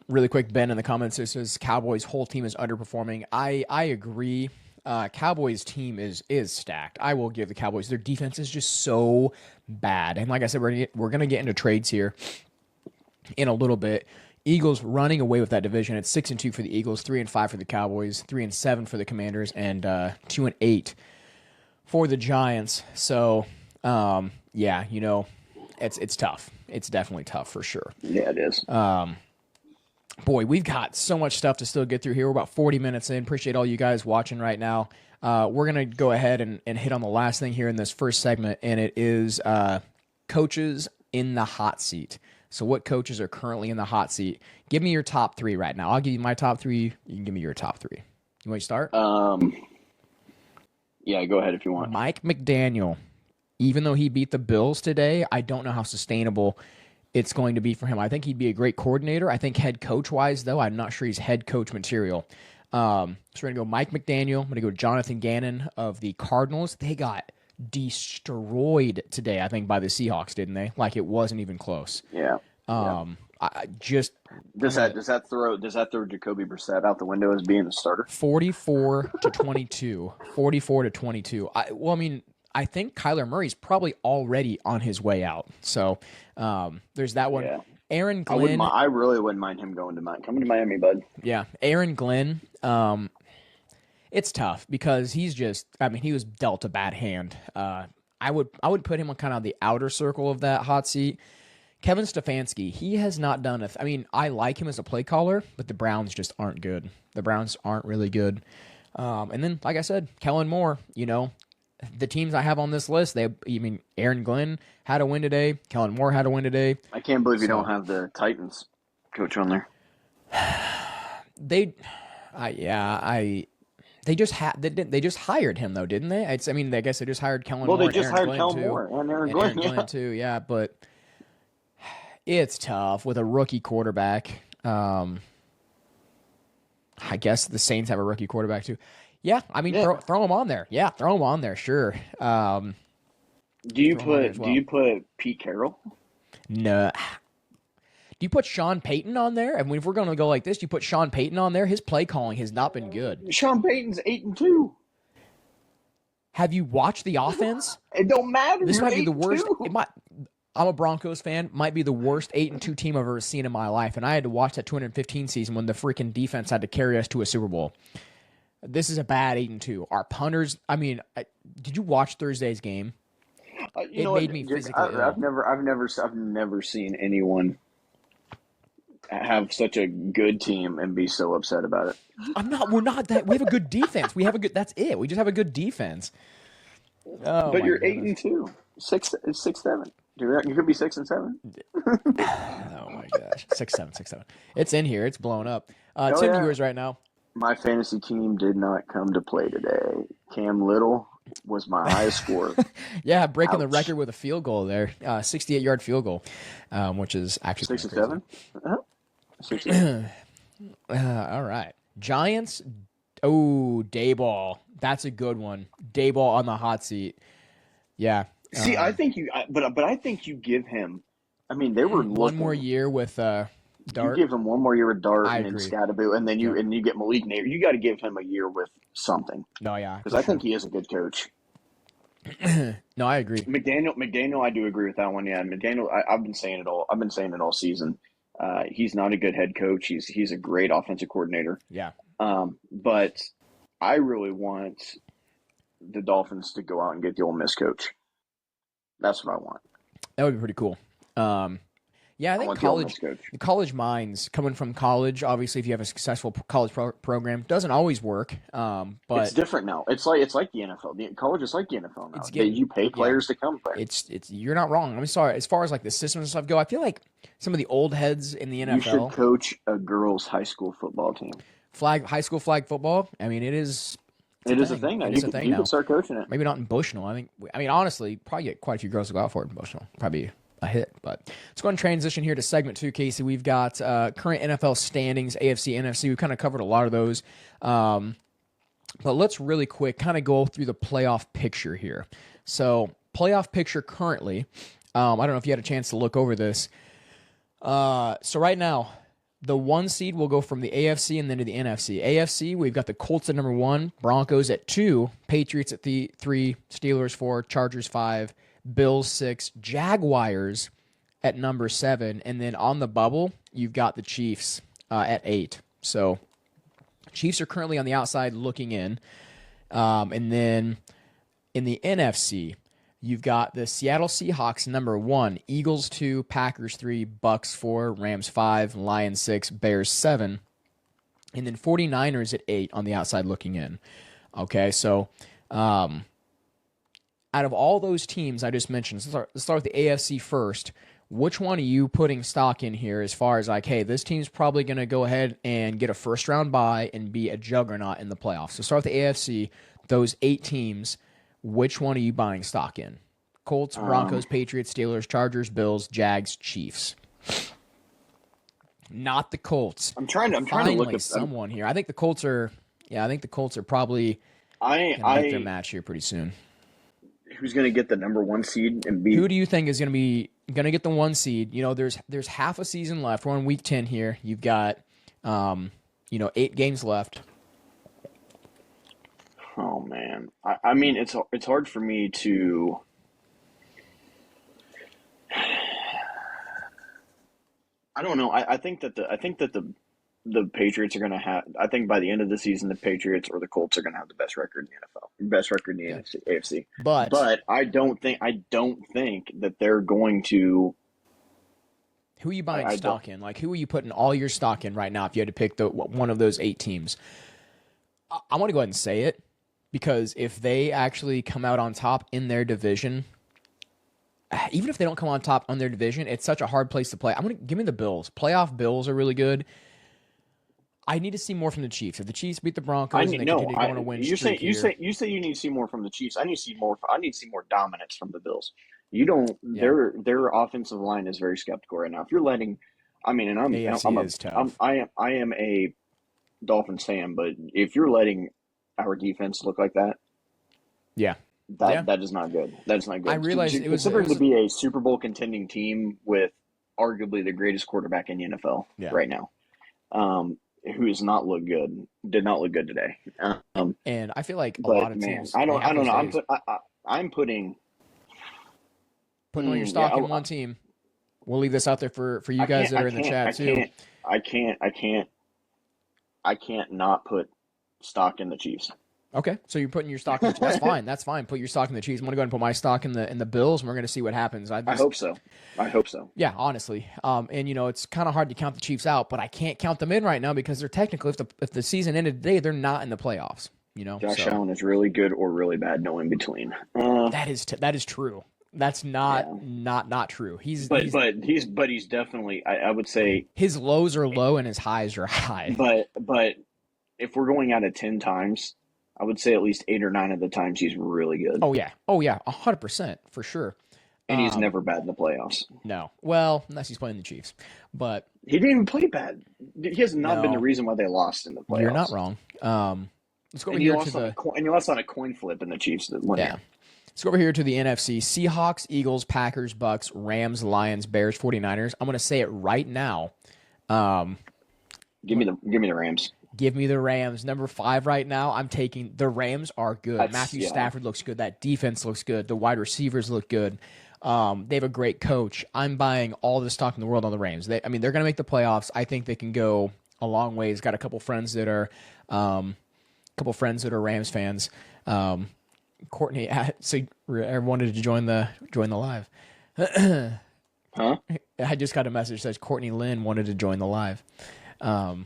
[SPEAKER 1] Really quick, Ben in the comments says Cowboys' whole team is underperforming. I agree. Cowboys team is stacked. I will give the Cowboys, their defense is just so bad. And like I said, we're going to get into trades here in a little bit. Eagles running away with that division. It's 6-2 for the Eagles, 3-5 for the Cowboys, 3-7 for the Commanders, and 2-8 for the Giants. So, it's tough. It's definitely tough for sure.
[SPEAKER 2] Yeah, it is.
[SPEAKER 1] Boy, we've got so much stuff to still get through here. We're about 40 minutes in. Appreciate all you guys watching right now. We're going to go ahead and hit on the last thing here in this first segment, and it is coaches in the hot seat. So what coaches are currently in the hot seat? Give me your top three right now. I'll give you my top three. You can give me your top three. You want to start?
[SPEAKER 2] Yeah, go ahead if you want.
[SPEAKER 1] Mike McDaniel. Even though he beat the Bills today, I don't know how sustainable it's going to be for him. I think he'd be a great coordinator. I think head coach-wise, though, I'm not sure he's head coach material. So we're going to go Mike McDaniel. I'm going to go Jonathan Gannon of the Cardinals. They got destroyed today, I think, by the Seahawks, didn't they? Like, it wasn't even close.
[SPEAKER 2] Yeah. Does that throw Jacoby Brissett out the window as being the starter?
[SPEAKER 1] 44-22. 44-22. I think Kyler Murray's probably already on his way out. So there's that one.
[SPEAKER 2] Yeah.
[SPEAKER 1] Aaron Glenn.
[SPEAKER 2] I really wouldn't mind him coming to Miami, bud.
[SPEAKER 1] Yeah. Aaron Glenn. It's tough because he was dealt a bad hand. I would put him on kind of the outer circle of that hot seat. Kevin Stefanski, he has not done I like him as a play caller, but the Browns just aren't good. The Browns aren't really good. And then, like I said, Kellen Moore, the teams I have on this list, Aaron Glenn had a win today. Kellen Moore had a win today.
[SPEAKER 2] I can't believe you don't have the Titans coach on there.
[SPEAKER 1] They just hired him though, didn't they? I guess they just hired Kellen Moore.
[SPEAKER 2] Well, they just hired Kellen Moore and Aaron Glenn
[SPEAKER 1] too. Yeah, but it's tough with a rookie quarterback. I guess the Saints have a rookie quarterback too. Yeah, throw him on there. Yeah, throw him on there. Sure.
[SPEAKER 2] Do you put Pete Carroll?
[SPEAKER 1] No. Do you put Sean Payton on there? If we're going to go like this, do you put Sean Payton on there? His play calling has not been good.
[SPEAKER 2] Sean Payton's 8-2.
[SPEAKER 1] Have you watched the offense?
[SPEAKER 2] It don't matter.
[SPEAKER 1] This might be the worst. I'm a Broncos fan. Might be the worst 8-2 team I've ever seen in my life, and I had to watch that 215 season when the freaking defense had to carry us to a Super Bowl. This is a bad 8-2. Our punters. Did you watch Thursday's game? It made me physically ill.
[SPEAKER 2] I've never seen anyone have such a good team and be so upset about it.
[SPEAKER 1] We're not that. We have a good defense. That's it. We just have a good defense. Oh,
[SPEAKER 2] but you're 8-2, 6-7. You could be 6-7.
[SPEAKER 1] Oh my gosh, 6-7. It's in here. It's blowing up. It's in yours right now.
[SPEAKER 2] My fantasy team did not come to play today. Cam Little was my highest scorer.
[SPEAKER 1] Yeah, breaking the record with a field goal there, 68-yard field goal, which is actually
[SPEAKER 2] 6-7. 6-8.
[SPEAKER 1] All right. Giants. Oh, Dayball. That's a good one. Dayball on the hot seat. Yeah.
[SPEAKER 2] See, I think but I think you give him. I mean, they were
[SPEAKER 1] One more
[SPEAKER 2] looking.
[SPEAKER 1] year with
[SPEAKER 2] You
[SPEAKER 1] Dart.
[SPEAKER 2] give him one more year with Dart
[SPEAKER 1] I
[SPEAKER 2] and then
[SPEAKER 1] agree.
[SPEAKER 2] Scadaboo, and then
[SPEAKER 1] Yep.
[SPEAKER 2] you get Malik Neighbor. You got to give him a year with something
[SPEAKER 1] No, yeah,
[SPEAKER 2] because
[SPEAKER 1] for
[SPEAKER 2] I
[SPEAKER 1] sure.
[SPEAKER 2] think he is a good coach.
[SPEAKER 1] No, I agree.
[SPEAKER 2] McDaniel, I do agree with that one. Yeah, McDaniel, I've been saying it all. I've been saying it all season. He's not a good head coach. He's a great offensive coordinator.
[SPEAKER 1] Yeah.
[SPEAKER 2] But I really want the Dolphins to go out and get the Ole Miss coach. That's what I want.
[SPEAKER 1] That would be pretty cool. Yeah, I
[SPEAKER 2] I
[SPEAKER 1] think
[SPEAKER 2] want the Ole Miss coach.
[SPEAKER 1] the college minds coming from college, obviously, if you have a successful college program, doesn't always work. But
[SPEAKER 2] It's different now. It's like the NFL. The college is like the NFL now.
[SPEAKER 1] it's getting
[SPEAKER 2] You pay players to come play.
[SPEAKER 1] it's you're not wrong. I'm sorry. As far as like the systems and stuff go, I feel like some of the old heads in the
[SPEAKER 2] You should
[SPEAKER 1] NFL
[SPEAKER 2] coach a girls' high school football team.
[SPEAKER 1] high school flag football. I mean, it's
[SPEAKER 2] It is a thing now.
[SPEAKER 1] It is a thing
[SPEAKER 2] You
[SPEAKER 1] now.
[SPEAKER 2] could start coaching it.
[SPEAKER 1] Maybe not in Bushnell. I mean, honestly, probably get quite a few girls to go out for it in Bushnell. Probably a hit. But let's go and transition here to segment 2, Casey. We've got current NFL standings, AFC, NFC. We've kind of covered a lot of those. But let's really quick kind of go through the playoff picture here. So, playoff picture currently, I don't know if you had a chance to look over this. So right now, the 1 seed will go from the AFC and then to the NFC. AFC, we've got the Colts at number 1, Broncos at 2, Patriots at 3, Steelers 4, Chargers 5, Bills 6, Jaguars at number 7, and then on the bubble, you've got the Chiefs at 8. So Chiefs are currently on the outside looking in. And then in the NFC, you've got the Seattle Seahawks, number 1, Eagles 2, Packers 3, Bucks 4, Rams 5, Lions 6, Bears 7, and then 49ers at 8 on the outside looking in. Okay, so out of all those teams I just mentioned, let's start with the AFC first. Which one are you putting stock in here as far as like, hey, this team's probably going to go ahead and get a first-round bye and be a juggernaut in the playoffs? So start with the AFC, those 8 teams. Which one are you buying stock in? Colts, Broncos, Patriots, Steelers, Chargers, Bills, Jags, Chiefs. Not the Colts.
[SPEAKER 2] I'm trying to look at
[SPEAKER 1] someone here. I think the Colts are probably going to get their match here pretty soon.
[SPEAKER 2] Who's going to get the number 1 seed and be?
[SPEAKER 1] Who do you think is going to get the 1 seed? You know, there's half a season left. We're on week 10 here. You've got 8 games left.
[SPEAKER 2] Oh man, I mean it's hard for me to. I don't know. I think that the Patriots are going to have. I think by the end of the season, the Patriots or the Colts are going to have the best record in the NFL, best record in the AFC. But I don't think that they're going to.
[SPEAKER 1] Who are you buying stock in? Like, who are you putting all your stock in right now? If you had to pick one of those 8 teams, I want to go ahead and say it because if they actually come out on top in their division. Even if they don't come on top on their division, it's such a hard place to play. Give me the Bills. Playoff Bills are really good. I need to see more from the Chiefs. If the Chiefs beat the Broncos, and they continue to go on a win streak
[SPEAKER 2] you say you need to see more from the Chiefs. I need to see more dominance from the Bills. You don't. Yeah. Their offensive line is very skeptical right now. If you're letting, I mean, and I am a Dolphins fan, but if you're letting our defense look like that, that is not good. That is not good.
[SPEAKER 1] I realized it was
[SPEAKER 2] to be a Super Bowl contending team with arguably the greatest quarterback in the NFL right now, who has not looked good. Did not look good today.
[SPEAKER 1] And I feel like a lot of teams.
[SPEAKER 2] I don't know. I'm putting
[SPEAKER 1] all your stock in one team. We'll leave this out there for you guys that are in the chat too.
[SPEAKER 2] I can't not put stock in the Chiefs.
[SPEAKER 1] Okay, so you're putting your stock in the Chiefs. That's fine. That's fine. Put your stock in the Chiefs. I'm going to go ahead and put my stock in the Bills, and we're going to see what happens.
[SPEAKER 2] I hope so.
[SPEAKER 1] Yeah, honestly. And, it's kind of hard to count the Chiefs out, but I can't count them in right now because they're technically, if the season ended today, they're not in the playoffs.
[SPEAKER 2] Josh Allen is really good or really bad, no in between.
[SPEAKER 1] That is true. That's not true. He's
[SPEAKER 2] definitely, I would say.
[SPEAKER 1] His lows are low and his highs are high.
[SPEAKER 2] But if we're going out of 10 times, I would say at least 8 or 9 of the times he's really good.
[SPEAKER 1] Oh yeah, 100% for sure.
[SPEAKER 2] And he's never bad in the playoffs.
[SPEAKER 1] No. Well, unless he's playing the Chiefs. But
[SPEAKER 2] He didn't even play bad. He has not been the
[SPEAKER 1] no,
[SPEAKER 2] reason why they lost in the
[SPEAKER 1] you're not
[SPEAKER 2] playoffs.
[SPEAKER 1] wrong. Let's go over
[SPEAKER 2] And you
[SPEAKER 1] here to
[SPEAKER 2] lost on
[SPEAKER 1] the
[SPEAKER 2] you lost on a coin flip in the Chiefs that won.
[SPEAKER 1] yeah. Let's go over here to the NFC. Seahawks, Eagles, Packers, Bucks, Rams, Lions, Bears, 49ers. I'm going to say it right now.
[SPEAKER 2] Give me the Rams.
[SPEAKER 1] Give me the Rams. Number 5 right now. I'm taking the Rams are good. Matthew
[SPEAKER 2] yeah.
[SPEAKER 1] Stafford looks good. That defense looks good. The wide receivers look good. They have a great coach. I'm buying all the stock in the world on the Rams. They're going to make the playoffs. I think they can go a long ways. Got a couple friends that are Rams fans. Courtney, so everyone wanted to join the live.
[SPEAKER 2] Huh?
[SPEAKER 1] I just got a message that says Courtney Lynn wanted to join the live.
[SPEAKER 2] Oh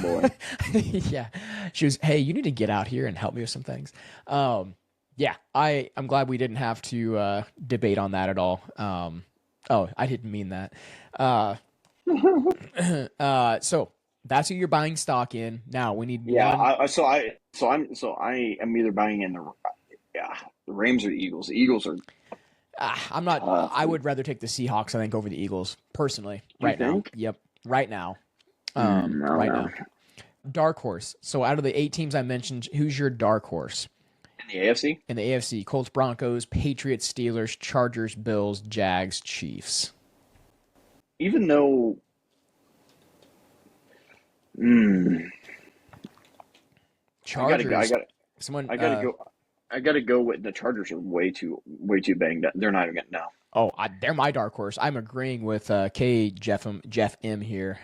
[SPEAKER 2] boy.
[SPEAKER 1] Yeah, she was. Hey, you need to get out here and help me with some things. Yeah, I'm glad we didn't have to debate on that at all. Oh, I didn't mean that. So that's who you're buying stock in. Now we need
[SPEAKER 2] Yeah,
[SPEAKER 1] one.
[SPEAKER 2] I am either buying in the Rams or the Eagles. The Eagles are.
[SPEAKER 1] I'm not. I would rather take the Seahawks, I think, over the Eagles personally. Right now. Yep. Right now. Now. Dark horse. So out of the 8 teams I mentioned, who's your dark horse?
[SPEAKER 2] In the AFC?
[SPEAKER 1] In the AFC, Colts, Broncos, Patriots, Steelers, Chargers, Bills, Jags, Chiefs.
[SPEAKER 2] Even though.
[SPEAKER 1] Chargers.
[SPEAKER 2] I gotta go with the Chargers are way too banged up. They're not even getting now.
[SPEAKER 1] Oh, they're my dark horse. I'm agreeing with Jeff M here.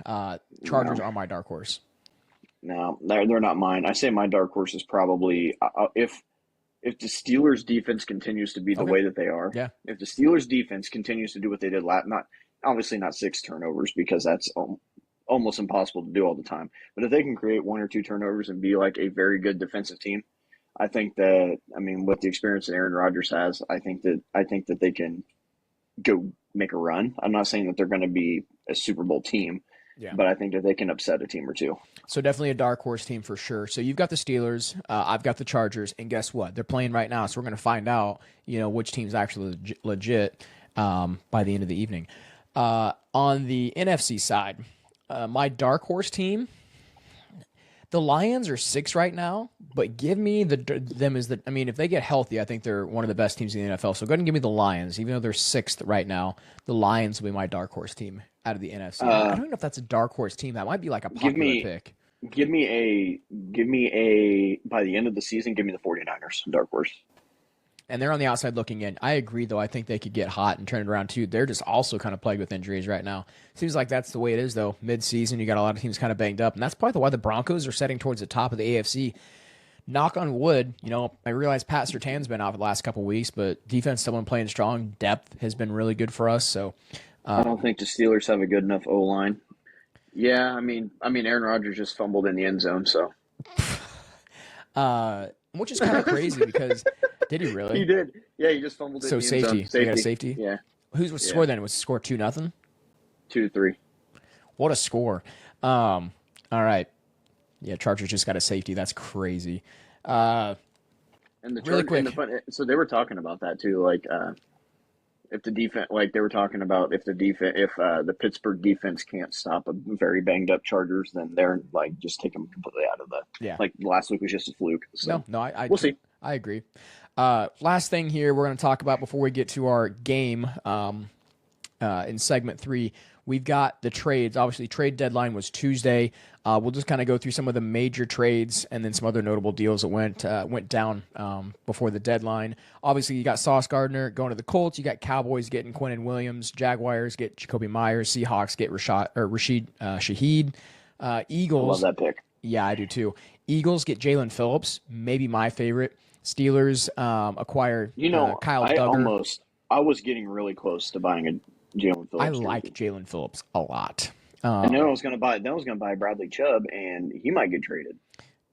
[SPEAKER 1] Chargers are my dark horse.
[SPEAKER 2] No, they're not mine. I say my dark horse is probably if the Steelers defense continues to be the way that they are.
[SPEAKER 1] Yeah.
[SPEAKER 2] If the Steelers defense continues to do what they did not 6 turnovers because that's almost impossible to do all the time. But if they can create 1 or 2 turnovers and be like a very good defensive team, I think that with the experience that Aaron Rodgers has, I think that they can go make a run. I'm not saying that they're going to be a Super Bowl team, but I think that they can upset a team or two.
[SPEAKER 1] So definitely a dark horse team for sure. So you've got the Steelers, I've got the Chargers, and guess what? They're playing right now, so we're going to find out, which team's actually legit by the end of the evening. On the NFC side, my dark horse team, the Lions are 6 right now, but give me them as the. If they get healthy, I think they're one of the best teams in the NFL. So go ahead and give me the Lions, even though they're 6th right now. The Lions will be my dark horse team out of the NFC. I don't know if that's a dark horse team. That might be like a popular pick.
[SPEAKER 2] Give me a by the end of the season. Give me the 49ers, dark horse.
[SPEAKER 1] And they're on the outside looking in. I agree, though. I think they could get hot and turn it around, too. They're just also kind of plagued with injuries right now. Seems like that's the way it is, though. Mid-season, you got a lot of teams kind of banged up. And that's probably why the Broncos are setting towards the top of the AFC. Knock on wood, I realize Pat Surtain's been out for the last couple of weeks, but defense still been playing strong. Depth has been really good for us. So
[SPEAKER 2] I don't think the Steelers have a good enough O-line. Yeah, Aaron Rodgers just fumbled in the end zone, so.
[SPEAKER 1] Which is kind of crazy because did he really?
[SPEAKER 2] He did. Yeah, he just fumbled in the end zone.
[SPEAKER 1] Safety. They got a safety?
[SPEAKER 2] Yeah.
[SPEAKER 1] Who's the score then? Was the score 2-0?
[SPEAKER 2] 2-3.
[SPEAKER 1] What a score. All right. Yeah, Chargers just got a safety. That's crazy.
[SPEAKER 2] And
[SPEAKER 1] really quick.
[SPEAKER 2] So they were talking about that too, if the defense, they were talking about if the Pittsburgh defense can't stop a very banged up Chargers, then they're just take them completely out of the.
[SPEAKER 1] Yeah.
[SPEAKER 2] Last week was just a fluke. So.
[SPEAKER 1] No,
[SPEAKER 2] we'll see.
[SPEAKER 1] I agree. Last thing here we're going to talk about before we get to our game in segment 3. We've got the trades. Obviously, trade deadline was Tuesday. We'll just kind of go through some of the major trades and then some other notable deals that went down before the deadline. Obviously, you got Sauce Gardner going to the Colts. You got Cowboys getting Quinnen Williams. Jaguars get Jacoby Myers. Seahawks get Rashid Shaheed. Eagles.
[SPEAKER 2] I love that pick.
[SPEAKER 1] Yeah, I do too. Eagles get Jalen Phillips, maybe my favorite. Steelers acquire Kyle Duggar.
[SPEAKER 2] I was getting really close to buying a Jalen Phillips.
[SPEAKER 1] I like Jalen Phillips a lot.
[SPEAKER 2] And then I was going to buy Bradley Chubb, and he might get traded.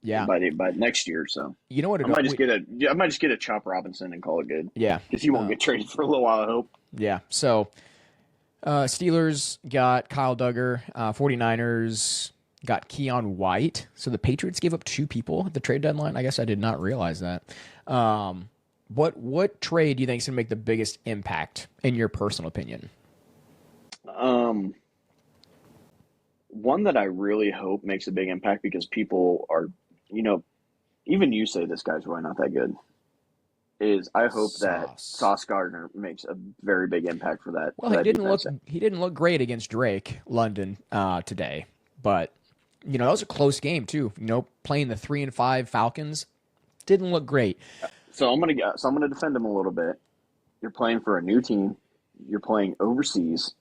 [SPEAKER 1] Yeah,
[SPEAKER 2] by next year. So
[SPEAKER 1] you know what?
[SPEAKER 2] I might just get a Chop Robinson and call it good.
[SPEAKER 1] Yeah,
[SPEAKER 2] because he won't get traded for a little while, I hope.
[SPEAKER 1] Yeah. So Steelers got Kyle Duggar. 49ers got Keon White. So the Patriots gave up 2 people at the trade deadline. I guess I did not realize that. What trade do you think is going to make the biggest impact in your personal opinion?
[SPEAKER 2] One that I really hope makes a big impact because people are, you know, even you say this guy's really not that good. Is I hope that
[SPEAKER 1] Sauce.
[SPEAKER 2] Sauce Gardner makes a very big impact for that
[SPEAKER 1] Well, he didn't look
[SPEAKER 2] defense.
[SPEAKER 1] he didn't look great against Drake London today, but that was a close game too. Playing the 3-5 Falcons didn't look great.
[SPEAKER 2] So I'm gonna defend him a little bit. You're playing for a new team. You're playing overseas.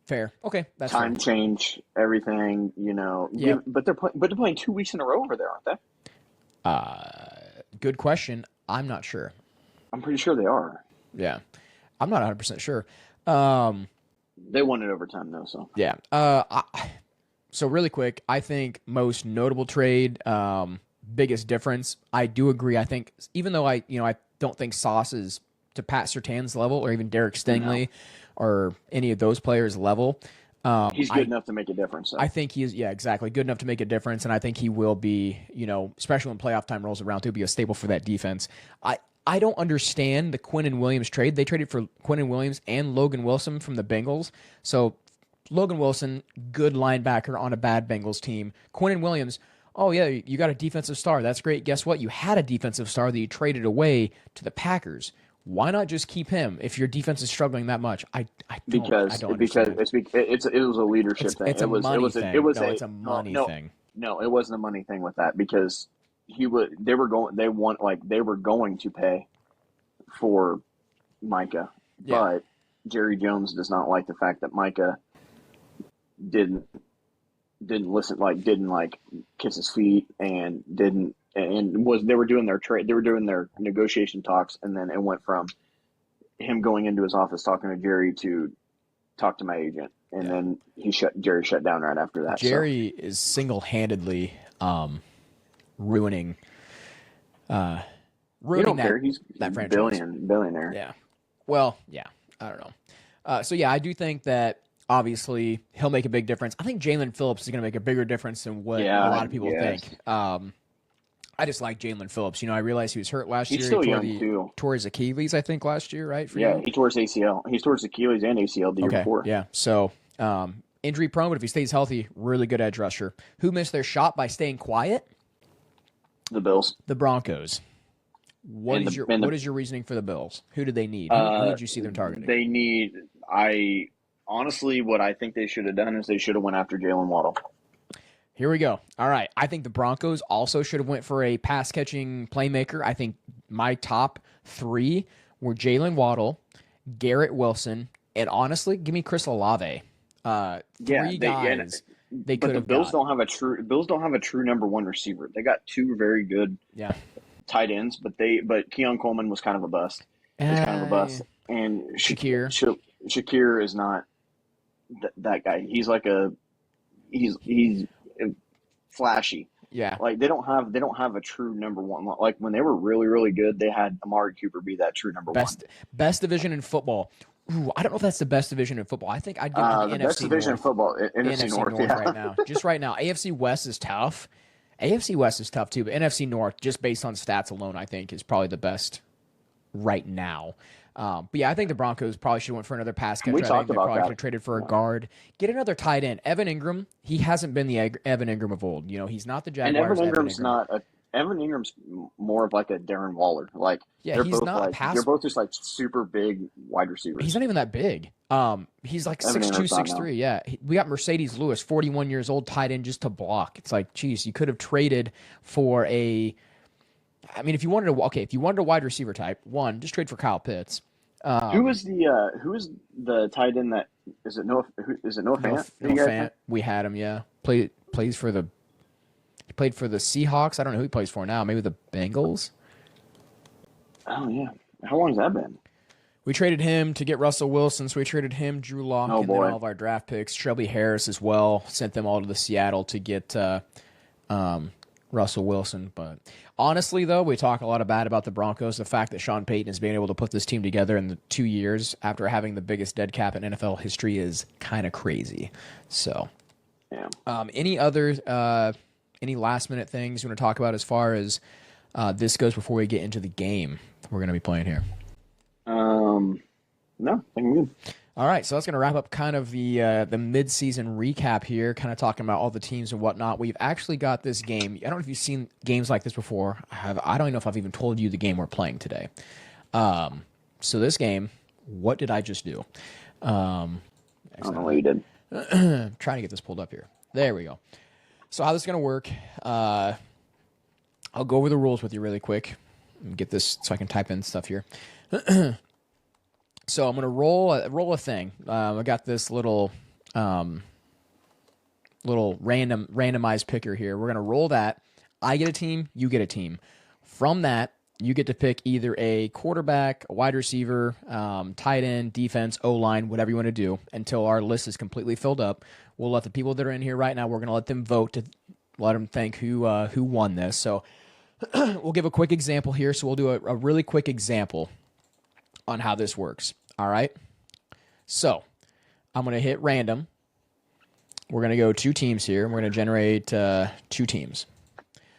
[SPEAKER 1] Fair. Okay, that's fair.
[SPEAKER 2] Time change, everything.
[SPEAKER 1] Yep.
[SPEAKER 2] But they're playing 2 weeks in a row over there, aren't they?
[SPEAKER 1] Good question. I'm not sure.
[SPEAKER 2] I'm pretty sure they are.
[SPEAKER 1] Yeah, I'm not 100% sure.
[SPEAKER 2] They won it overtime though. So
[SPEAKER 1] Yeah. So really quick, I think most notable trade, biggest difference. I do agree. I think even though I don't think Sauce is to Pat Surtain's level or even Derek Stingley or any of those players' level.
[SPEAKER 2] he's good enough to make a difference. So.
[SPEAKER 1] I think he is, yeah, exactly, good enough to make a difference, and I think he will be, especially when playoff time rolls around, to be a staple for that defense. I don't understand the Quinnen Williams trade. They traded for Quinnen Williams and Logan Wilson from the Bengals. So Logan Wilson, good linebacker on a bad Bengals team. Quinnen Williams, oh yeah, you got a defensive star. That's great. Guess what? You had a defensive star that you traded away to the Packers. Why not just keep him if your defense is struggling that much? I don't understand.
[SPEAKER 2] It was a leadership thing.
[SPEAKER 1] It's a money thing. It's a money
[SPEAKER 2] no,
[SPEAKER 1] thing.
[SPEAKER 2] No, it wasn't a money thing with that because they were going to pay for Micah,
[SPEAKER 1] Yeah.
[SPEAKER 2] but Jerry Jones does not like the fact that Micah didn't listen, didn't kiss his feet and didn't and was they were doing their negotiation talks, and then it went from him going into his office talking to Jerry to talk to my agent, and then Jerry shut down right after that.
[SPEAKER 1] Jerry is single-handedly ruining
[SPEAKER 2] You don't care. He's
[SPEAKER 1] that franchise.
[SPEAKER 2] Billionaire.
[SPEAKER 1] Yeah. Well, yeah. I don't know. So yeah, I do think that obviously he'll make a big difference. I think Jalen Phillips is going to make a bigger difference than what a lot of people think. I just like Jalen Phillips. I realized he was hurt last year.
[SPEAKER 2] He's still young too.
[SPEAKER 1] Tore his Achilles, I think, last year, right?
[SPEAKER 2] He tore his ACL. He tore his Achilles and ACL the year before.
[SPEAKER 1] Yeah. So injury prone, but if he stays healthy, really good edge rusher. Who missed their shot by staying quiet?
[SPEAKER 2] The Bills.
[SPEAKER 1] The Broncos. What is your reasoning for the Bills? Who do they need? Who did you see them targeting?
[SPEAKER 2] They need. Honestly, what I think they should have done is they should have went after Jalen Waddle.
[SPEAKER 1] Here we go. All right. I think the Broncos also should have went for a pass-catching playmaker. I think my top three were Jalen Waddle, Garrett Wilson, and honestly, give me Chris Olave. Three guys they could have.
[SPEAKER 2] But the Bills don't have a true number one receiver. They got two very good tight ends, but Keon Coleman was kind of a bust. He's kind of a bust. And Shakir is not that guy. He's he's flashy.
[SPEAKER 1] Yeah.
[SPEAKER 2] They don't have a true number one. Like when they were really, really good, they had Amari Cooper be that true number one.
[SPEAKER 1] Best division in football. Ooh, I don't know if that's the best division in football. I think I'd give it to the NFC
[SPEAKER 2] best division
[SPEAKER 1] North.
[SPEAKER 2] in football. NFC North
[SPEAKER 1] right now. Just right now. AFC West is tough. AFC West is tough too, but NFC North, just based on stats alone, I think is probably the best right now. But yeah, I think the Broncos probably should have went for another pass catcher. I think they probably should have traded for a guard. Get another tight end. Evan Ingram, he hasn't been the Evan Ingram of old. He's not the Jaguars.
[SPEAKER 2] And Evan Ingram's more of like a Darren Waller.
[SPEAKER 1] He's not
[SPEAKER 2] they're both just super big wide receivers.
[SPEAKER 1] He's not even that big. He's like 6'2", 6'3". Yeah. We got Mercedes Lewis, 41 years old, tight end just to block. It's like, geez, you could have traded for if you wanted a wide receiver type, just trade for Kyle Pitts.
[SPEAKER 2] Who is the tight end that is it Noah Fant?
[SPEAKER 1] Noah Fant. We had him, yeah. He played for the Seahawks. I don't know who he plays for now. Maybe the Bengals.
[SPEAKER 2] Oh yeah. How long has that been?
[SPEAKER 1] We traded him to get Russell Wilson, so we traded him, Drew Lock, and then all of our draft picks. Shelby Harris as well. Sent them all to the Seattle to get Russell Wilson. But honestly, though, we talk a lot about the Broncos. The fact that Sean Payton has been able to put this team together in the 2 years after having the biggest dead cap in NFL history is kind of crazy. So,
[SPEAKER 2] yeah.
[SPEAKER 1] Any last minute things you want to talk about as far as this goes before we get into the game we're going to be playing here?
[SPEAKER 2] No, I think I'm good.
[SPEAKER 1] All right, so that's going to wrap up kind of the mid-season recap here, kind of talking about all the teams and whatnot. We've actually got this game. I don't know if you've seen games like this before. I don't even know if I've even told you the game we're playing today. So this game, what did I just do?
[SPEAKER 2] I don't know what you did.
[SPEAKER 1] I'm trying to get this pulled up here. There we go. So how this is going to work, I'll go over the rules with you really quick. Get this so I can type in stuff here. So I'm going to roll a thing. I got this little randomized picker here. We're going to roll that. I get a team, you get a team. From that, you get to pick either a quarterback, a wide receiver, tight end, defense, O-line, whatever you want to do until our list is completely filled up. We'll let the people that are in here right now, we're going to let them vote to let them think who won this. So we'll give a quick example here. So we'll do a really quick example on how this works. All right. So I'm going to hit random. We're going to go 2 teams here. We're going to generate 2 teams.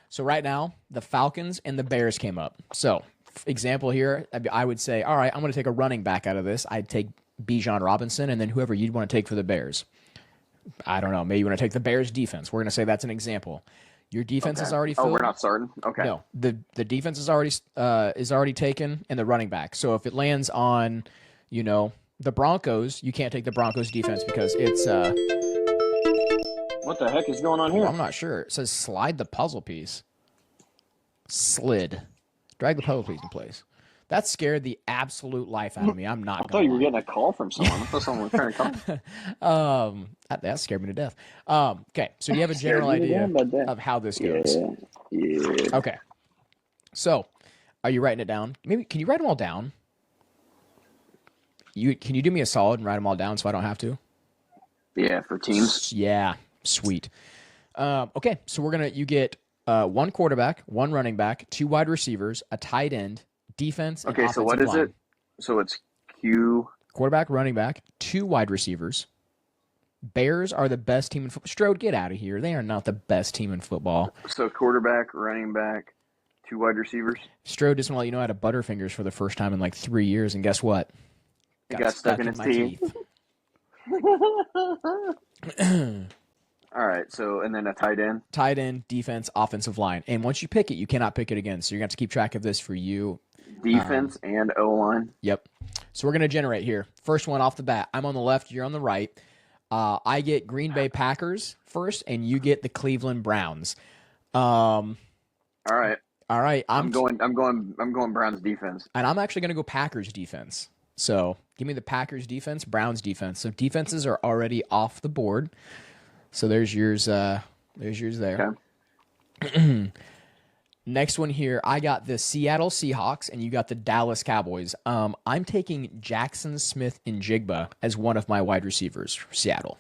[SPEAKER 1] So right now, the Falcons and the Bears came up. So example here, I would say, all right, I'm going to take a running back out of this. I'd take Bijan Robinson and then whoever you'd want to take for the Bears. I don't know. Maybe you want to take the Bears defense. We're going to say that's an example. Your defense is already filled.
[SPEAKER 2] Oh, we're not starting? Okay.
[SPEAKER 1] No, the defense is already taken and the running back. So if it lands on, the Broncos, you can't take the Broncos defense because it's
[SPEAKER 2] what the heck is going on here?
[SPEAKER 1] I'm not sure. It says slide the puzzle piece. Slid. Drag the puzzle piece in place. That scared the absolute life out of me. I'm not.
[SPEAKER 2] I thought you were getting a call from someone. I thought someone was trying to call.
[SPEAKER 1] That scared me to death. Okay, so you have a general idea of how this goes.
[SPEAKER 2] Yeah.
[SPEAKER 1] Okay. So, are you writing it down? Maybe can you write them all down? Can you do me a solid and write them all down so I don't have to?
[SPEAKER 2] Yeah, for teams.
[SPEAKER 1] Yeah, sweet. Okay, so you get 1 quarterback, 1 running back, 2 wide receivers, a tight end, defense. And
[SPEAKER 2] okay, so what is
[SPEAKER 1] line.
[SPEAKER 2] it? So it's
[SPEAKER 1] quarterback, running back, 2 wide receivers. Bears are the best team in football. Strode, get out of here. They are not the best team in football.
[SPEAKER 2] So quarterback, running back, 2 wide receivers.
[SPEAKER 1] Strode doesn't let you know how to Butterfingers for the first time in like 3 years, and guess what?
[SPEAKER 2] Got stuck in his teeth. All right, so and then a tight end.
[SPEAKER 1] Tight end, defense, offensive line. And once you pick it, you cannot pick it again. So you're going to have to keep track of this for you.
[SPEAKER 2] Defense and O-line.
[SPEAKER 1] Yep. So we're going to generate here. First one off the bat. I'm on the left, you're on the right. I get Green Bay Packers first, and you get the Cleveland Browns.
[SPEAKER 2] All right.
[SPEAKER 1] I'm
[SPEAKER 2] going Browns defense.
[SPEAKER 1] And I'm actually going to go Packers defense. So give me the Packers defense, Browns defense. So defenses are already off the board. So there's yours. There's yours there.
[SPEAKER 2] Okay.
[SPEAKER 1] Next one here, I got the Seattle Seahawks, and you got the Dallas Cowboys. I'm taking Jackson Smith-Njigba as one of my wide receivers for Seattle.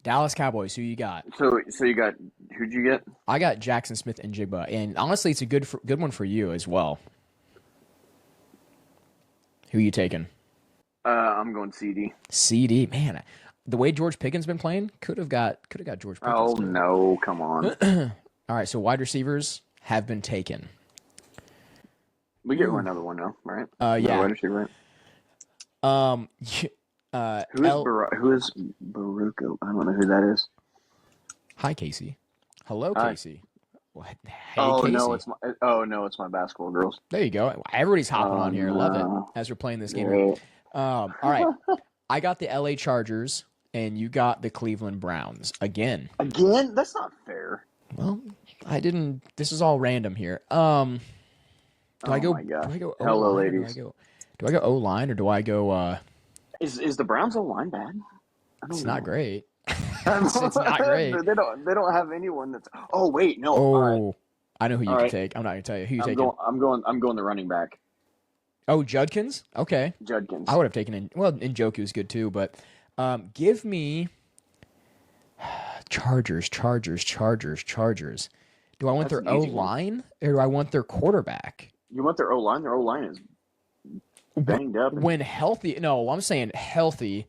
[SPEAKER 1] Dallas Cowboys, who you got?
[SPEAKER 2] So you got, who'd you get?
[SPEAKER 1] I got Jackson Smith-Njigba, and honestly, it's a good one for you as well. Who you taking?
[SPEAKER 2] I'm going CD.
[SPEAKER 1] CD, man. The way George Pickens been playing, could have got George Pickens.
[SPEAKER 2] Oh,
[SPEAKER 1] too.
[SPEAKER 2] no, come on.
[SPEAKER 1] All right, so wide receivers have been taken.
[SPEAKER 2] We get another one now, right?
[SPEAKER 1] Yeah.
[SPEAKER 2] Wide receiver, right? Who is Baruco? I don't know who that is.
[SPEAKER 1] Hi, Casey. Hello,
[SPEAKER 2] Hi.
[SPEAKER 1] Casey. What? Hey, Casey.
[SPEAKER 2] No, it's my basketball girls.
[SPEAKER 1] There you go. Everybody's hopping on here. Love it as we're playing this game.
[SPEAKER 2] Yeah.
[SPEAKER 1] All right. I got the LA Chargers, and you got the Cleveland Browns again.
[SPEAKER 2] Again? That's not fair.
[SPEAKER 1] Well, I didn't. This is all random here. Do I go?
[SPEAKER 2] My gosh.
[SPEAKER 1] Do I go?
[SPEAKER 2] Hello,
[SPEAKER 1] O-line,
[SPEAKER 2] ladies.
[SPEAKER 1] Do I go O-line or do I go?
[SPEAKER 2] Is the Browns O-line bad?
[SPEAKER 1] It's not great. It's not great.
[SPEAKER 2] They don't have anyone that's. Oh wait, no.
[SPEAKER 1] Oh,
[SPEAKER 2] all right.
[SPEAKER 1] I know who you can take. I'm not gonna tell you who you taking.
[SPEAKER 2] I'm going the running back.
[SPEAKER 1] Oh, Judkins. Okay.
[SPEAKER 2] Judkins.
[SPEAKER 1] I would have taken Njoku is good too, but give me Chargers. Do I want
[SPEAKER 2] That's
[SPEAKER 1] their O-line or do I want their quarterback?
[SPEAKER 2] You want their O-line? Their O-line is banged up.
[SPEAKER 1] When healthy, no, I'm saying healthy.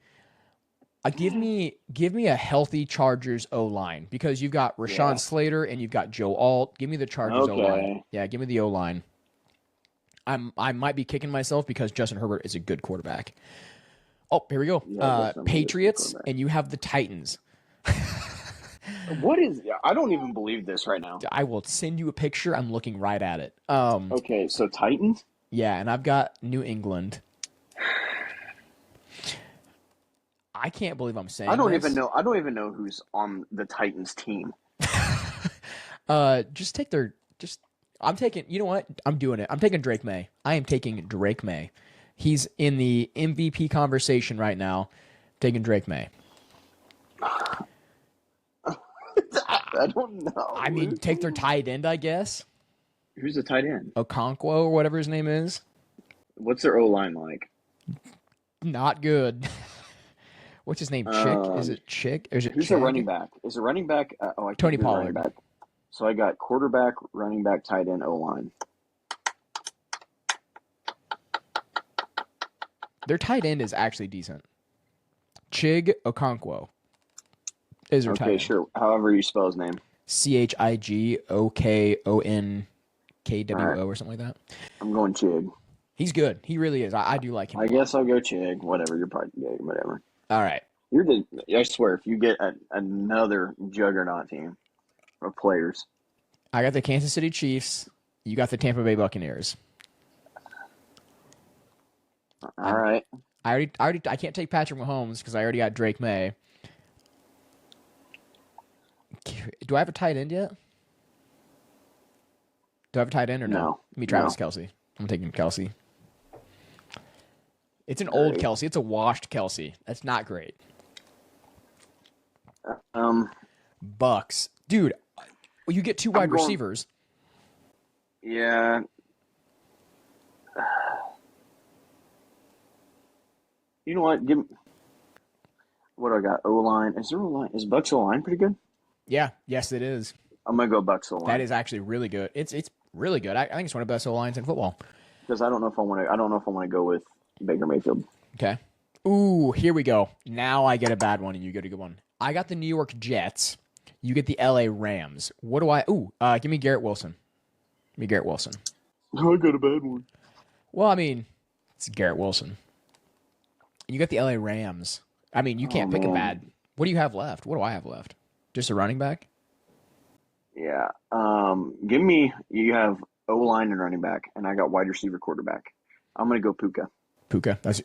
[SPEAKER 1] Give me a healthy Chargers O-line because you've got Rashawn Slater and you've got Joe Alt. Give me the Chargers O-line. Yeah, give me the O-line. I might be kicking myself because Justin Herbert is a good quarterback. Oh, here we go.
[SPEAKER 2] Yeah,
[SPEAKER 1] Patriots, and you have the Titans.
[SPEAKER 2] What is? I don't even believe this right now.
[SPEAKER 1] I will send you a picture. I'm looking right at it.
[SPEAKER 2] Okay, so Titans.
[SPEAKER 1] Yeah, and I've got New England. I can't believe I'm saying.
[SPEAKER 2] I don't
[SPEAKER 1] this.
[SPEAKER 2] even know. I don't even know who's on the Titans team.
[SPEAKER 1] Just take their. I'm taking. You know what? I'm doing it. I'm taking Drake May. I am taking Drake May. He's in the MVP conversation right now. Taking Drake May.
[SPEAKER 2] I don't know.
[SPEAKER 1] I mean, take their tight end, I guess.
[SPEAKER 2] Who's the tight end?
[SPEAKER 1] Okonkwo or whatever his name is.
[SPEAKER 2] What's their O-line like?
[SPEAKER 1] Not good. What's his name? Chick? Is it Chick? Or is it
[SPEAKER 2] who's
[SPEAKER 1] Chig?
[SPEAKER 2] the running back? Is the running back? I
[SPEAKER 1] Tony
[SPEAKER 2] think
[SPEAKER 1] Pollard.
[SPEAKER 2] running back. So I got quarterback, running back, tight end, O-line.
[SPEAKER 1] Their tight end is actually decent. Chig Okonkwo is their tight end.
[SPEAKER 2] Okay, sure. However you spell his name.
[SPEAKER 1] ChigOkonkwo or something like that.
[SPEAKER 2] I'm going Chig.
[SPEAKER 1] He's good. He really is. I do like him.
[SPEAKER 2] I guess I'll go Chig. Whatever. You're probably whatever.
[SPEAKER 1] All right.
[SPEAKER 2] I swear, if you get another juggernaut team of players.
[SPEAKER 1] I got the Kansas City Chiefs. You got the Tampa Bay Buccaneers.
[SPEAKER 2] All right.
[SPEAKER 1] I can't take Patrick Mahomes because I already got Drake May. Do I have a tight end yet? Do I have a tight end or no?
[SPEAKER 2] No.
[SPEAKER 1] Give me Travis Kelce. I'm taking Kelce. It's an old Kelce. It's a washed Kelce. That's not great. Bucks. Dude, you get two wide receivers.
[SPEAKER 2] Yeah. You know what? What do I got? O-line. Is there O-line? Is Bucks O-line pretty good?
[SPEAKER 1] Yeah. Yes, it is.
[SPEAKER 2] I'm going to go Bucks O-line.
[SPEAKER 1] That is actually really good. It's really good. I think it's one of the best O-lines in football.
[SPEAKER 2] Because I don't know if I want to go with Baker Mayfield.
[SPEAKER 1] Okay. Ooh, here we go. Now I get a bad one and you get a good one. I got the New York Jets. You get the LA Rams. What do I... Ooh, give me Garrett Wilson. Give me Garrett Wilson.
[SPEAKER 2] I got a bad one.
[SPEAKER 1] Well, I mean, it's Garrett Wilson. You got the LA Rams. I mean, you can't pick a bad... What do you have left? What do I have left? Just a running back?
[SPEAKER 2] Yeah. You have O-line and running back, and I got wide receiver quarterback. I'm going to go Puka.
[SPEAKER 1] Puka. That's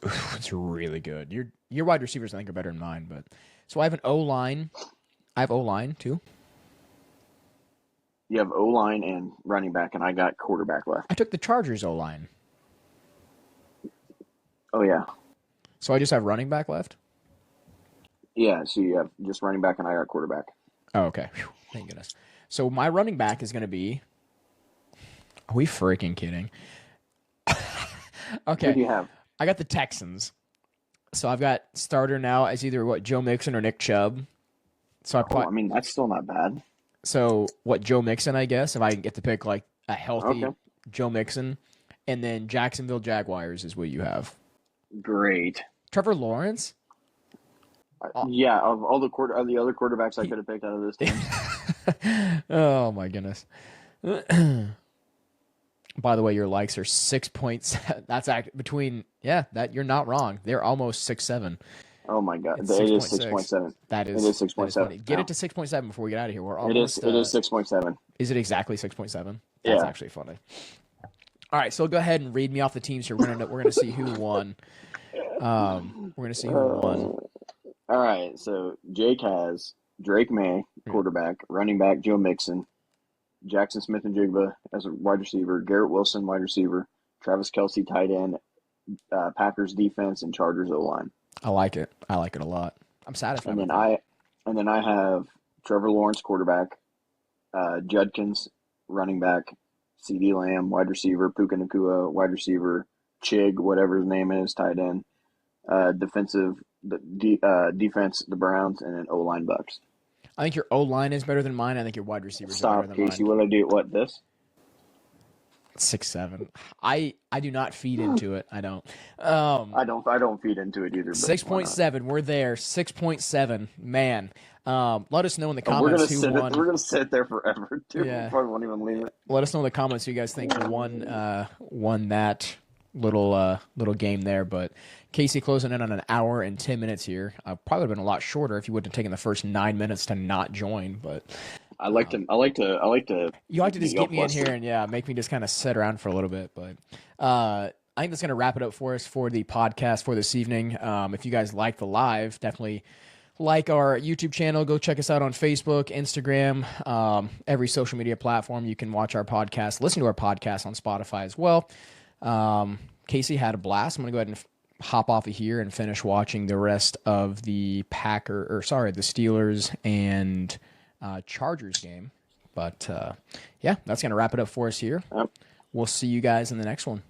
[SPEAKER 1] really good. Your wide receivers, I think, are better than mine. But so I have an O-line. I have O-line, too.
[SPEAKER 2] You have O-line and running back, and I got quarterback left.
[SPEAKER 1] I took the Chargers O-line.
[SPEAKER 2] Oh, yeah.
[SPEAKER 1] So I just have running back left?
[SPEAKER 2] Yeah, so you have just running back, and I got quarterback.
[SPEAKER 1] Oh, okay. Whew, thank goodness. So my running back is going to be... Are we freaking kidding? Okay.
[SPEAKER 2] Who do you have?
[SPEAKER 1] I got the Texans. So I've got starter now as either Joe Mixon or Nick Chubb. So
[SPEAKER 2] I mean, that's still not bad.
[SPEAKER 1] So Joe Mixon, I guess, if I can get to pick like a healthy Joe Mixon, and then Jacksonville Jaguars is what you have.
[SPEAKER 2] Great.
[SPEAKER 1] Trevor Lawrence?
[SPEAKER 2] Yeah, of the other quarterbacks I could have picked out of this team.
[SPEAKER 1] Oh my goodness. By the way, your likes are 6.7. That's between that you're not wrong. They're almost 6.7.
[SPEAKER 2] Oh my god,
[SPEAKER 1] It's
[SPEAKER 2] it is
[SPEAKER 1] 6.7. That is
[SPEAKER 2] 6.7.
[SPEAKER 1] Get it to 6.7 before we get out of here. We're almost.
[SPEAKER 2] It is 6.7.
[SPEAKER 1] Is it exactly 6.7?
[SPEAKER 2] Yeah.
[SPEAKER 1] That's actually funny. All right, so go ahead and read me off the teams here. We're gonna see who won. We're gonna see who won.
[SPEAKER 2] All right, so Jake has Drake May, quarterback, running back Joe Mixon, Jackson Smith and Jigba as a wide receiver, Garrett Wilson, wide receiver, Travis Kelce, tight end, Packers defense, and Chargers O-line.
[SPEAKER 1] I like it. I like it a lot. I'm satisfied.
[SPEAKER 2] And then I have Trevor Lawrence, quarterback, Judkins, running back, CeeDee Lamb, wide receiver, Puka Nacua, wide receiver, Chig, whatever his name is, tight end, defense, the Browns, and then O-line Bucks.
[SPEAKER 1] I think your O-line is better than mine. I think your wide receivers are better than
[SPEAKER 2] Casey.
[SPEAKER 1] mine.
[SPEAKER 2] What did I do? What, this?
[SPEAKER 1] 6-7. I do not feed into it. I don't.
[SPEAKER 2] I don't feed into it either. But why not?
[SPEAKER 1] 6.7. We're there. 6.7. Man. Let us know in the
[SPEAKER 2] We're
[SPEAKER 1] comments
[SPEAKER 2] gonna
[SPEAKER 1] who
[SPEAKER 2] sit it.
[SPEAKER 1] won.
[SPEAKER 2] We're gonna sit there forever too. We
[SPEAKER 1] Yeah.
[SPEAKER 2] probably won't even leave it.
[SPEAKER 1] Let us know in the comments who you guys think won that little game there. But Casey closing in on an hour and 10 minutes here. Probably would have been a lot shorter if you would have taken the first 9 minutes to not join. But
[SPEAKER 2] I like to. I like to. I like to.
[SPEAKER 1] you like to just
[SPEAKER 2] be
[SPEAKER 1] get me in here
[SPEAKER 2] upfront.
[SPEAKER 1] and make me just kind of sit around for a little bit. But I think that's going to wrap it up for us for the podcast for this evening. If you guys like the live, definitely like our YouTube channel. Go check us out on Facebook, Instagram, every social media platform. You can watch our podcast, listen to our podcast on Spotify as well. Casey had a blast. I'm going to go ahead and hop off of here and finish watching the rest of the the Steelers and Chargers game. But yeah, that's going to wrap it up for us here.
[SPEAKER 2] Yep.
[SPEAKER 1] We'll see you guys in the next one.